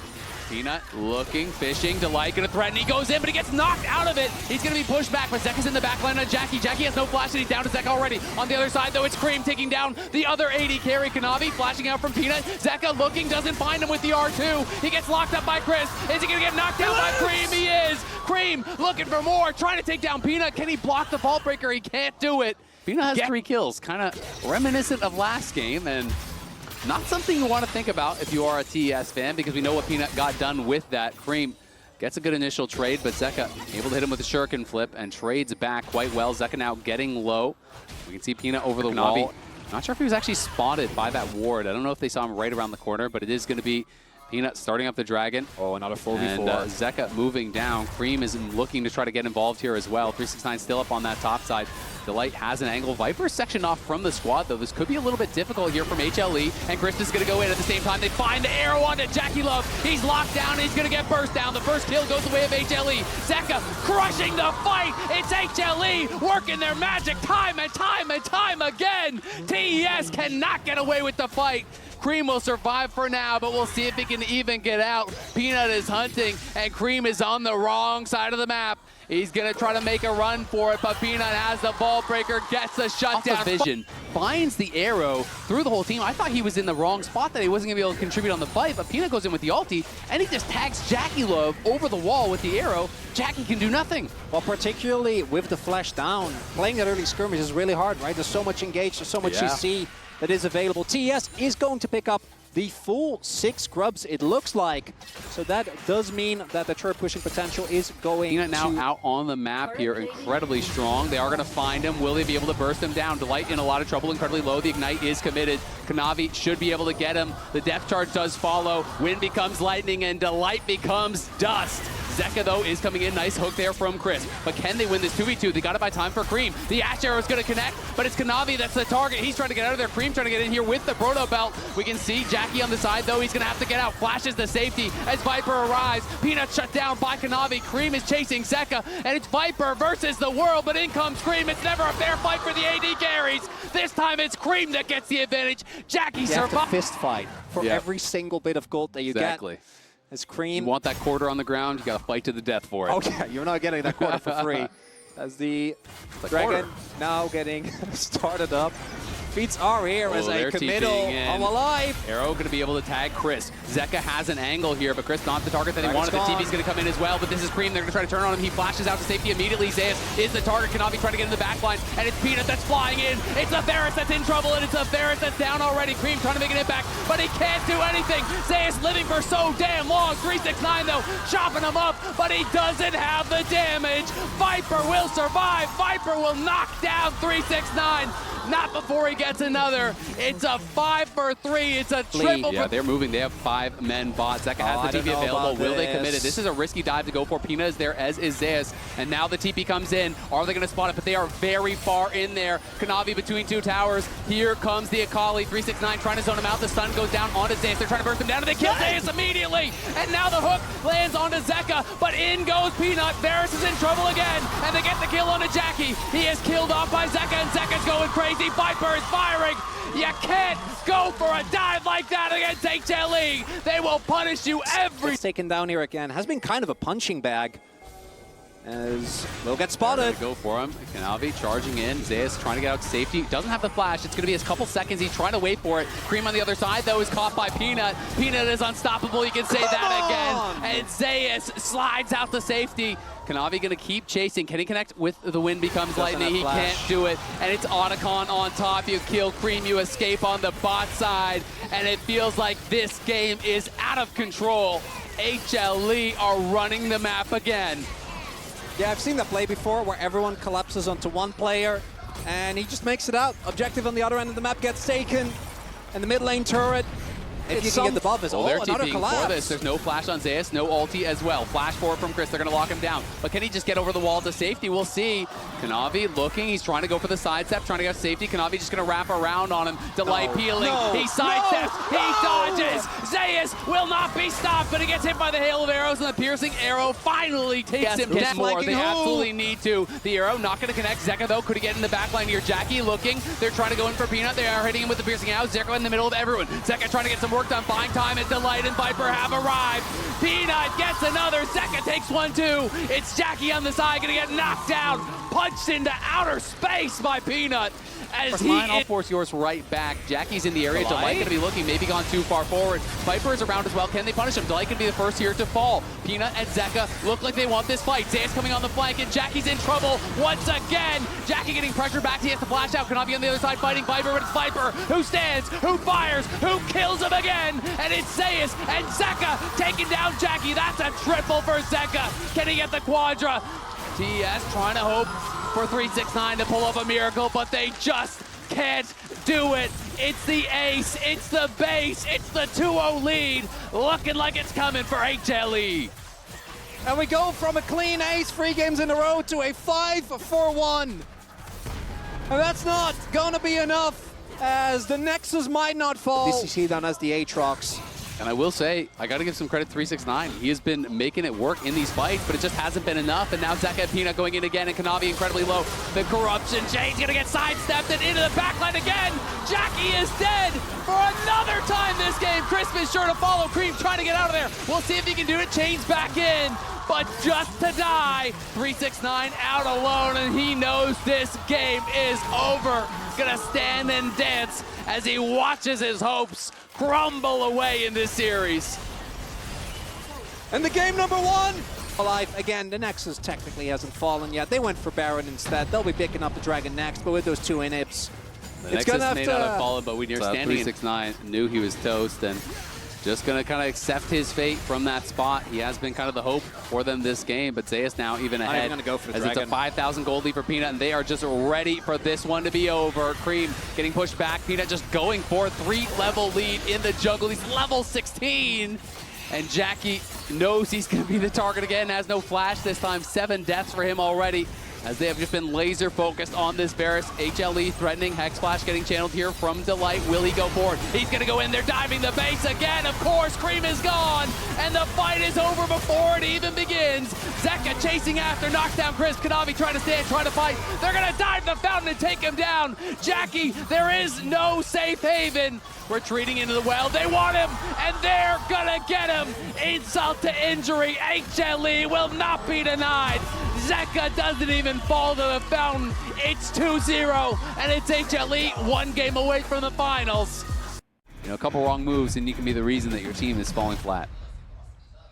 Peanut looking, fishing, Delight gonna threaten. He goes in, but he gets knocked out of it. He's gonna be pushed back, but Zeka's in the back line on Jackie. Jackie has no flash, and he's down to Zeka already. On the other side, though, it's Cream taking down the other AD carry. Kanavi flashing out from Peanut. Zeka looking, doesn't find him with the R2. He gets locked up by Chris. Is he gonna get knocked down by Cream? He is. Cream looking for more, trying to take down Peanut. Can he block the Vault Breaker? He can't do it. Peanut has 3 kills, kind of reminiscent of last game, and not something you want to think about if you are a TES fan, because we know what Peanut got done with that. Cream gets a good initial trade, but Zeka able to hit him with a shuriken flip and trades back quite well. Zeka now getting low. We can see Peanut over the wall. Not sure if he was actually spotted by that ward. I don't know if they saw him right around the corner, but it is going to be Peanut starting up the Dragon. Oh, another 4v4. And Zeka moving down. Cream is looking to try to get involved here as well. 369 still up on that top side. Delight has an angle. Viper sectioned off from the squad, though. This could be a little bit difficult here from HLE. And Chris is going to go in at the same time. They find the arrow onto Jackie Love. He's locked down, and he's going to get burst down. The first kill goes the way of HLE. Zeka crushing the fight. It's HLE working their magic time and time and time again. TES cannot get away with the fight. Cream will survive for now, but we'll see if he can even get out. Peanut is hunting, and Cream is on the wrong side of the map. He's going to try to make a run for it, but Peanut has the Vault Breaker, gets the shutdown. Vision finds the arrow through the whole team. I thought he was in the wrong spot, that he wasn't going to be able to contribute on the fight, but Peanut goes in with the ulti, and he just tags Jackie Love over the wall with the arrow. Jackie can do nothing. Well, particularly with the flash down, playing that early skirmish is really hard, right? There's so much engaged, there's so much CC that is available. TES is going to pick up the full 6 grubs, it looks like. So that does mean that the turret pushing potential is going Peanut now out on the map here, incredibly strong. They are going to find him. Will they be able to burst him down? Delight in a lot of trouble, incredibly low. The Ignite is committed. Kanavi should be able to get him. The depth charge does follow. Wind becomes lightning, and Delight becomes dust. Zeka, though, is coming in. Nice hook there from Chris. But can they win this 2v2? They got it by time for Cream. The Ash Arrow is going to connect, but it's Kanavi that's the target. He's trying to get out of there. Cream trying to get in here with the Proto Belt. We can see Jackie on the side, though. He's going to have to get out. Flashes the safety as Viper arrives. Peanut shut down by Kanavi. Cream is chasing Zeka, and it's Viper versus the world, but in comes Cream. It's never a fair fight for the AD carries. This time it's Cream that gets the advantage. Jackie survives. You have to fist fight for every single bit of gold that you get. As Cream. You want that quarter on the ground, you got to fight to the death for it. Okay, you're not getting that quarter for free. As the Dragon now getting started up. Feats are here as a committal of alive. Arrow going to be able to tag Chris. Zeka has an angle here, but Chris not the target that he wanted. The TV's going to come in as well, but this is Cream. They're going to try to turn on him. He flashes out to safety immediately. Zayas is the target. Kanavi trying to get in the back line, and it's Peanut that's flying in. It's a Varus that's in trouble, and it's a Varus that's down already. Cream trying to make an impact, but he can't do anything. Zayas living for so damn long. 369 though, chopping him up, but he doesn't have the damage. Viper will survive. Viper will knock down 369. Not before he gets another. It's a 5 for 3. It's a triple. Yeah, they're moving. They have 5 men bots. Zeka has the TP available. Will they commit it? This is a risky dive to go for. Peanut is there, as is Zayas. And now the TP comes in. Are they going to spot it? But they are very far in there. Kanavi between 2 towers. Here comes the Akali. 369 trying to zone him out. The stun goes down onto Zayas. They're trying to burst him down, and they kill Zayas immediately. And now the hook lands onto Zeka. But in goes Peanut. Varus is in trouble again. And they get the kill onto Jackie. He is killed off by Zeka, and Zeka's going crazy. Viper is firing. You can't go for a dive like that against HLE. They will punish you every... It's taken down here again. Has been kind of a punching bag. As they'll get spotted. Go for him. Kanavi charging in. Zayas trying to get out to safety. Doesn't have the flash. It's going to be a couple seconds. He's trying to wait for it. Cream on the other side, though, is caught by Peanut. Peanut is unstoppable. You can say that again. And Zayas slides out to safety. Kanavi going to keep chasing. Can he connect with the Wind becomes lightning? He can't do it. And it's Otacon on top. You kill Cream. You escape on the bot side. And it feels like this game is out of control. HLE are running the map again. Yeah, I've seen that play before where everyone collapses onto one player and he just makes it out. Objective on the other end of the map gets taken, and the mid lane turret If you can get the buffers, Their another TPing collapse. for this. There's no flash on Zeus, no ulti as well. Flash forward from Chris, they're gonna lock him down. But can he just get over the wall to safety? We'll see. Kanavi looking, he's trying to go for the sidestep, trying to get safety. Kanavi just gonna wrap around on him. Delight peeling, he sidesteps, he dodges. Zeus will not be stopped, but he gets hit by the hail of arrows, and the piercing arrow finally takes him down. More. They absolutely need to. The arrow not gonna connect. Zeka though, could he get in the back line here? Jackie looking, they're trying to go in for Peanut. They are hitting him with the piercing arrow. Zeka in the middle of everyone. Zeka trying to get some work done, buying time, and Delight and Viper have arrived. Peanut gets another. Zeka takes one too. It's Jackie on the side, gonna get knocked down, punched into outer space by Peanut. As I'll force yours right back. Jackie's in the area. Delight going to be looking, maybe gone too far forward. Viper is around as well. Can they punish him? Delight can be the first here to fall. Peanut and Zeka look like they want this fight. Zeus coming on the flank, and Jackie's in trouble once again. Jackie getting pressure back. He has to flash out. Kanavi on the other side fighting Viper, but it's Viper who stands, who fires, who kills him again. And it's Zeus and Zeka taking down Jackie. That's a triple for Zeka. Can he get the quadra? TS trying to hope for 369 to pull off a miracle, but they just can't do it. It's the ace, it's the base, it's the 2-0 lead, looking like it's coming for HLE. And we go from a clean ace 3 games in a row to a 5-4-1. And that's not gonna be enough, as the Nexus might not fall. DCC down as the Aatrox. And I will say, I got to give some credit to 369. He has been making it work in these fights, but it just hasn't been enough. And now Zeka and Peanut going in again, and Kanavi incredibly low. The corruption, Jade's going to get sidestepped and into the backline again. Jackie is dead for another time this game. Crisp is sure to follow. Cream trying to get out of there. We'll see if he can do it. Chain's back in, but just to die. 369 out alone, and he knows this game is over. Gonna stand and dance as he watches his hopes crumble away in this series. And the game number 1. Alive again, the Nexus technically hasn't fallen yet. They went for Baron instead. They'll be picking up the Dragon next, but with those 2 inhibs, the Nexus may not have fallen, but when you're standing 369 knew he was toast, and just going to kind of accept his fate from that spot. He has been kind of the hope for them this game, but Zeus now even ahead. I'm going to go for the as Dragon. It's a 5,000 gold lead for Peanut, and they are just ready for this one to be over. Cream getting pushed back. Peanut just going for a 3-level lead in the jungle. He's level 16. And Jackie knows he's going to be the target again. Has no flash this time. 7 deaths for him already, as they have just been laser focused on this Varus. HLE threatening, Hex Flash getting channeled here from Delight. Will he go forward? He's gonna go in there, diving the base again. Of course, Cream is gone, and the fight is over before it even begins. Zeka chasing after, knocks down Chris. Kanavi trying to stand, trying to fight. They're gonna dive the fountain and take him down. Jackie, there is no safe haven. Retreating into the well, they want him, and they're gonna get him. Insult to injury, HLE will not be denied. Zeka doesn't even fall to the fountain. It's 2-0, and it's HLE 1 game away from the finals. You know, a couple wrong moves, and you can be the reason that your team is falling flat.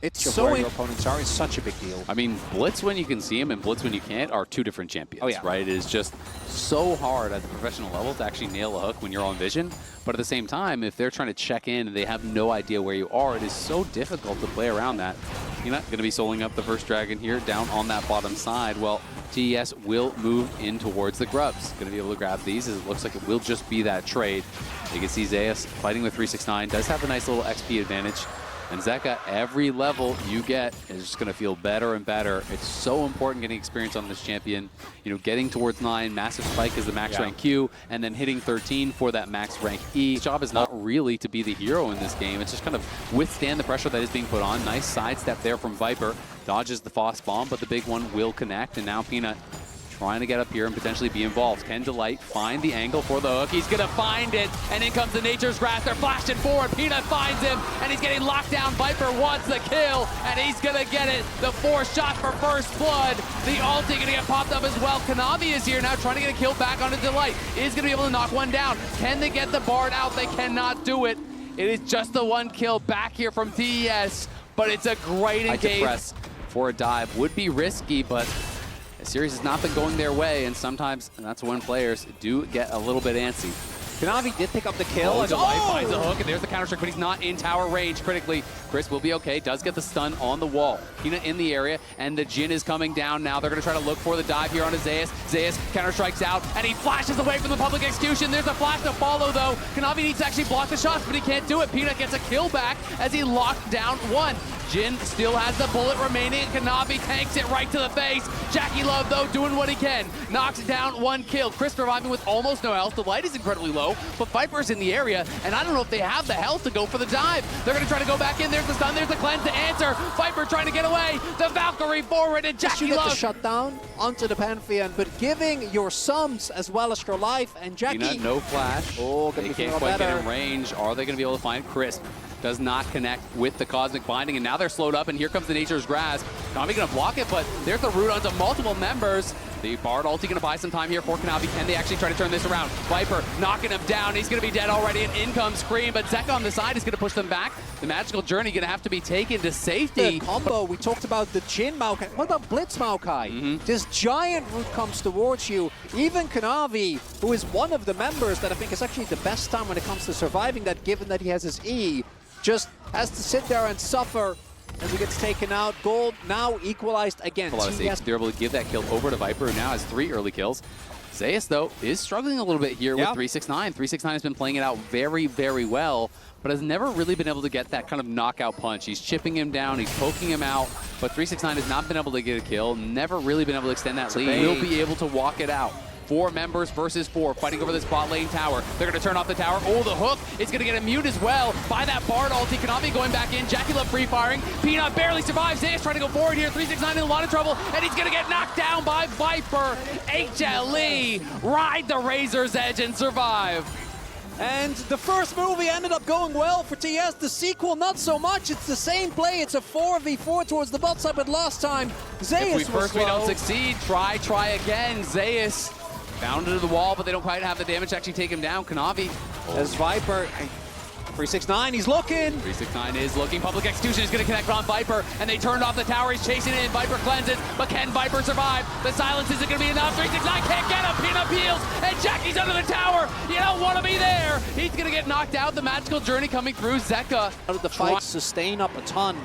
It's so where your opponents are is such a big deal. I mean, blitz when you can see him and blitz when you can't are 2 different champions, right? It is just so hard at the professional level to actually nail a hook when you're on vision. But at the same time, if they're trying to check in and they have no idea where you are, it is so difficult to play around that. You're not going to be soloing up the first dragon here down on that bottom side. Well, TES will move in towards the grubs. Going to be able to grab these, as it looks like it will just be that trade. You can see Zeus fighting with 369, does have a nice little XP advantage. And Zeka, every level you get is just going to feel better and better. It's so important getting experience on this champion. You know, getting towards 9, massive spike is the max rank Q, and then hitting 13 for that max rank E. His job is not really to be the hero in this game. It's just kind of withstand the pressure that is being put on. Nice sidestep there from Viper. Dodges the Foss bomb, but the big one will connect. And now Peanut trying to get up here and potentially be involved. Can Delight find the angle for the hook? He's gonna find it, and in comes the Nature's Grasp. They're flashing forward. Peanut finds him, and he's getting locked down. Viper wants the kill, and he's gonna get it. The 4th shot for first blood. The ulti gonna get popped up as well. Kanavi is here now, trying to get a kill back onto Delight. Is gonna be able to knock one down. Can they get the Bard out? They cannot do it. It is just the 1 kill back here from TES, but it's a great engage. Press for a dive would be risky, but the series has not been going their way, and sometimes that's when players do get a little bit antsy. Kanavi did pick up the kill. Oh, and Delight finds a hook, and there's the counter-strike, but he's not in tower range critically. Chris will be okay, does get the stun on the wall. Peanut in the area, and the Jhin is coming down now. They're going to try to look for the dive here on Zeus. Zeus counter-strikes out, and he flashes away from the public execution. There's a flash to follow, though. Kanavi needs to actually block the shots, but he can't do it. Peanut gets a kill back as he locked down one. Jhin still has the bullet remaining, and Kanavi tanks it right to the face. Jackie Love, though, doing what he can. Knocks down one kill. Chris surviving with almost no health. The light is incredibly low, but Viper's in the area, and I don't know if they have the health to go for the dive. They're going to try to go back in. There's the stun. There's the cleanse to answer. Viper trying to get away. The Valkyrie forward, and Jackie you get Love. the shutdown onto the Pantheon, but giving your sums as well as your life, and Jackie. Peanut, no flash. Oh, gonna they be can't feeling quite better. get in range. Are they going to be able to find Chris? Does not connect with the Cosmic Binding, and now they're slowed up, and here comes the Nature's Grasp. Kanavi going to block it, but there's the root onto multiple members. The Bard ulti going to buy some time here for Kanavi. Can they actually try to turn this around? Viper knocking him down. He's going to be dead already, and in comes Scream, but Zeka on the side is going to push them back. The Magical Journey going to have to be taken to safety. The combo, we talked about the Jhin Maokai. What about Blitz Maokai? This giant root comes towards you. Even Kanavi, who is one of the members that I think is actually the best time when it comes to surviving that, given that he has his E, just has to sit there and suffer as he gets taken out. Gold now equalized again. A lot of safety. They're able to give that kill over to Viper, who now has 3 early kills. Zeus, though, is struggling a little bit here with 369. 369 has been playing it out very, very well, but has never really been able to get that kind of knockout punch. He's chipping him down, he's poking him out, but 369 has not been able to get a kill, never really been able to extend that lead. Will be able to walk it out. 4 members versus 4, fighting over this bot lane tower. They're going to turn off the tower. Oh, the hook is going to get immune as well by that Bard ulti. Kanavi going back in. Jackie Love free firing. Peanut barely survives. Zeus trying to go forward here. 369 in a lot of trouble, and he's going to get knocked down by Viper. HLE ride the razor's edge and survive. And the first movie ended up going well for TS. The sequel, not so much. It's the same play. It's a 4v4 towards the bot side, but last time, Zeus If we was we don't slow. succeed, try again. Zeus bound into the wall, but they don't quite have the damage to actually take him down. Kanavi. As Viper, 369, he's looking. 369 is looking. Public execution is going to connect on Viper, and they turned off the tower. He's chasing it in. Viper cleanses, but can Viper survive? The silence isn't going to be enough. 369 can't get him. Peanut peels, and Jackie's under the tower. You don't want to be there. He's going to get knocked out. The Magical Journey coming through. Zeka. Out of the fight, sustain up a ton.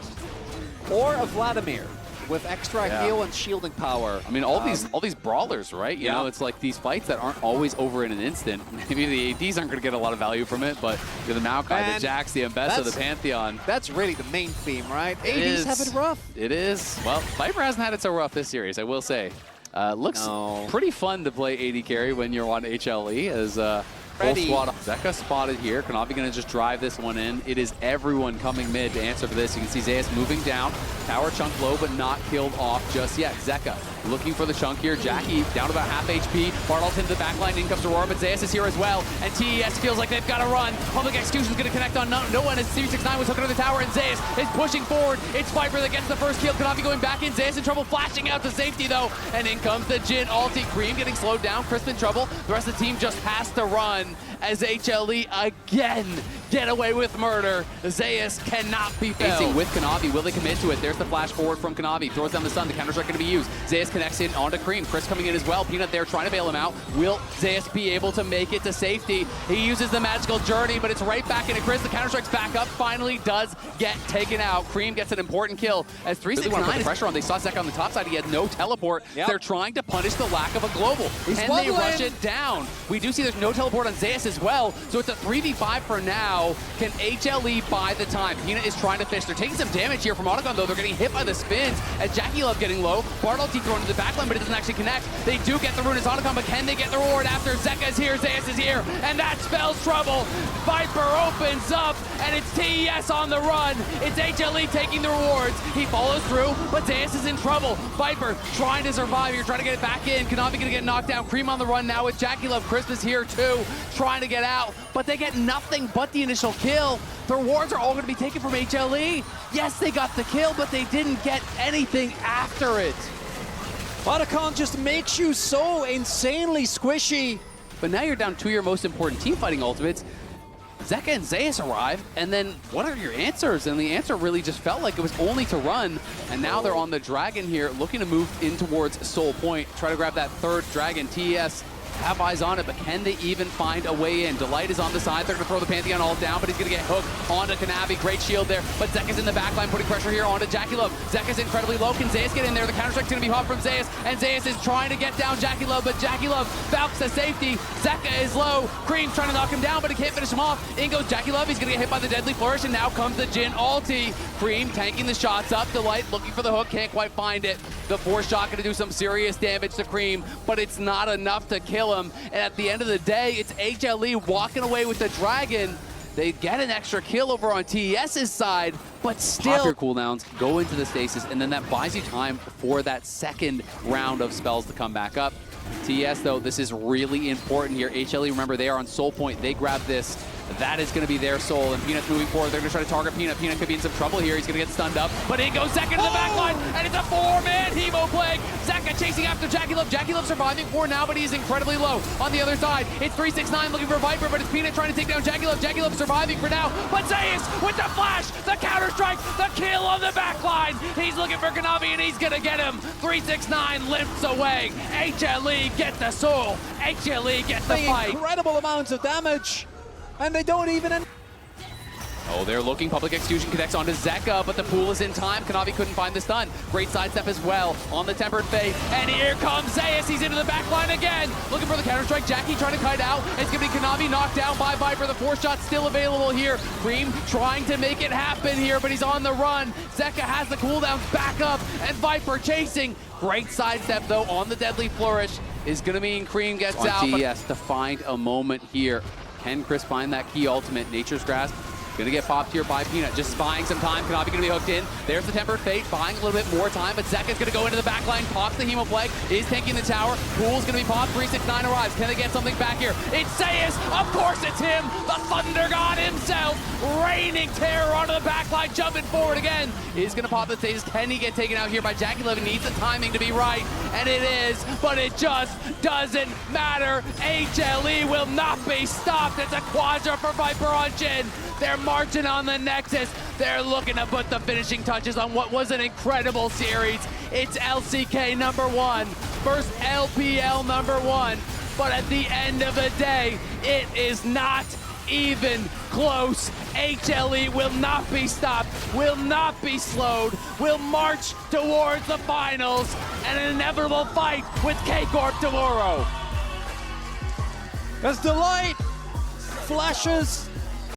Or a Vladimir with extra heal and shielding power. I mean, all these brawlers, right? You know, it's like these fights that aren't always over in an instant. Maybe the ADs aren't going to get a lot of value from it, but the Maokai, the Jax, the Mbessa, the Pantheon. That's really the main theme, right? It ADs have it rough. It is. Well, Viper hasn't had it so rough this series, I will say. Looks pretty fun to play AD carry when you're on HLE as full squad. Zeka spotted here. Kanavi going to just drive this one in. It is everyone coming mid to answer for this. You can see Zeus moving down. Tower chunk low, but not killed off just yet. Zeka looking for the chunk here. Jackie down to about half HP. Bartles into the backline. In comes Aurora, but Zeus is here as well. And TES feels like they've got to run. Public execution is going to connect on no one as 369 was hooking to the tower, and Zeus is pushing forward. It's Viper that gets the first kill. Kanavi going back in. Zeus in trouble, flashing out to safety though. And in comes the Jhin ulti. Cream getting slowed down. Crisp in trouble. The rest of the team just has to run as HLE again get away with murder. Zeus cannot be facing with Kanavi. Will they commit to it? There's the flash forward from Kanavi. Throws down the stun. The counter-strike going to be used. Zeus connects in onto Cream. Chris coming in as well. Peanut there trying to bail him out. Will Zeus be able to make it to safety? He uses the Magical Journey, but it's right back into Chris. The counter-strike's back up. Finally does get taken out. Cream gets an important kill as 369 really put the pressure on. They saw Zeka on the top side. He had no teleport. They're trying to punish the lack of a global. Can they rush it down? We do see there's no teleport on Zeus as well, so it's a 3v5 for now. Can HLE buy the time? Peanut is trying to fish. They're taking some damage here from Autogun, though. They're getting hit by the spins as Jackie Love getting low. Bartolti thrown into the backline, but it doesn't actually connect. They do get the rune as Autogun, but can they get the reward after Zeka is here, Zeus is here, and that spells trouble. Viper opens up, and it's TES on the run. It's HLE taking the rewards. He follows through, but Zeus is in trouble. Viper trying to survive here, trying to get it back in. Kanavi gonna get knocked down. Cream on the run now with Jackie Love. Christmas here too, trying to get out, but they get nothing but the initial kill. The rewards are all gonna be taken from HLE. Yes, they got the kill, but they didn't get anything after it. Otacon just makes you so insanely squishy. But now you're down 2 of your most important team fighting ultimates. Zeka and Zeus arrive, and then what are your answers? And the answer really just felt like it was only to run, and now they're on the dragon here, looking to move in towards Soul Point, try to grab that third dragon. TES have eyes on it, but can they even find a way in? Delight is on the side. They're going to throw the Pantheon all down, but he's going to get hooked onto Kanavi. Great shield there, but Zeka's in the backline, putting pressure here onto Jackie Love. Zeka's incredibly low. Can Zayas get in there? The counter-strike's going to be hot from Zayas, and Zayas is trying to get down Jackie Love, but Jackie Love bounces to safety. Zeka is low. Cream's trying to knock him down, but he can't finish him off. In goes Jackie Love. He's going to get hit by the Deadly Flourish, and now comes the Jhin ulti. Cream tanking the shots up. Delight looking for the hook, can't quite find it. The force shot going to do some serious damage to Cream, but it's not enough to kill him. And at the end of the day, it's HLE walking away with the Dragon. They get an extra kill over on TES's side, but still. Pop your cooldowns, go into the stasis, and then that buys you time for that second round of spells to come back up. TES, though, this is really important here. HLE, remember, they are on soul point. They grab this. That is going to be their soul, and Peanut's moving forward. They're going to try to target Peanut. Peanut could be in some trouble here. He's going to get stunned up, but in goes Zeka to the back line, and it's a 4-man Hemo Plague. Zeka chasing after Jackie Love. Jackie Love surviving for now, but he's incredibly low. On the other side, it's 369 looking for Viper, but it's Peanut trying to take down Jackie Love. Jackie Love surviving for now, but Zayas with the flash, the counter-strike, the kill on the back line. He's looking for Kanavi, and he's going to get him. 369 limps away. HLE get the soul. HLE get the fight. Incredible amounts of damage, and they don't even. Oh, they're looking. Public Execution connects onto Zeka, but the pool is in time. Kanavi couldn't find the stun. Great sidestep as well on the Tempered Fate. And here comes Zayas. He's into the back line again. Looking for the counter-strike. Jackie trying to kite out. It's going to be Kanavi knocked down by Viper. The force shot still available here. Cream trying to make it happen here, but he's on the run. Zeka has the cooldowns back up, and Viper chasing. Great sidestep, though, on the Deadly Flourish. Is going to mean Cream gets out. TES to find a moment here. Can Chris find that key ultimate? Nature's Grasp. Gonna get popped here by Peanut, just buying some time. Kanavi gonna be hooked in. There's the Tempered Fate, buying a little bit more time, but Zeka's gonna go into the back line, pops the Hemo Plague, is taking the tower. Pool's gonna be popped, 369 arrives. Can they get something back here? It's Zayas, of course it's him, the Thunder God himself, raining terror onto the back line, jumping forward again. Is gonna pop the stasis. Can he get taken out here by Jackie Love? Needs the timing to be right, and it is, but it just doesn't matter. HLE will not be stopped. It's a quadra for Viper on Jhin. They're marching on the Nexus. They're looking to put the finishing touches on what was an incredible series. It's LCK #1 versus LPL #1. But at the end of the day, it is not even close. HLE will not be stopped, will not be slowed, will march towards the finals and an inevitable fight with K-Corp tomorrow. As Delight flashes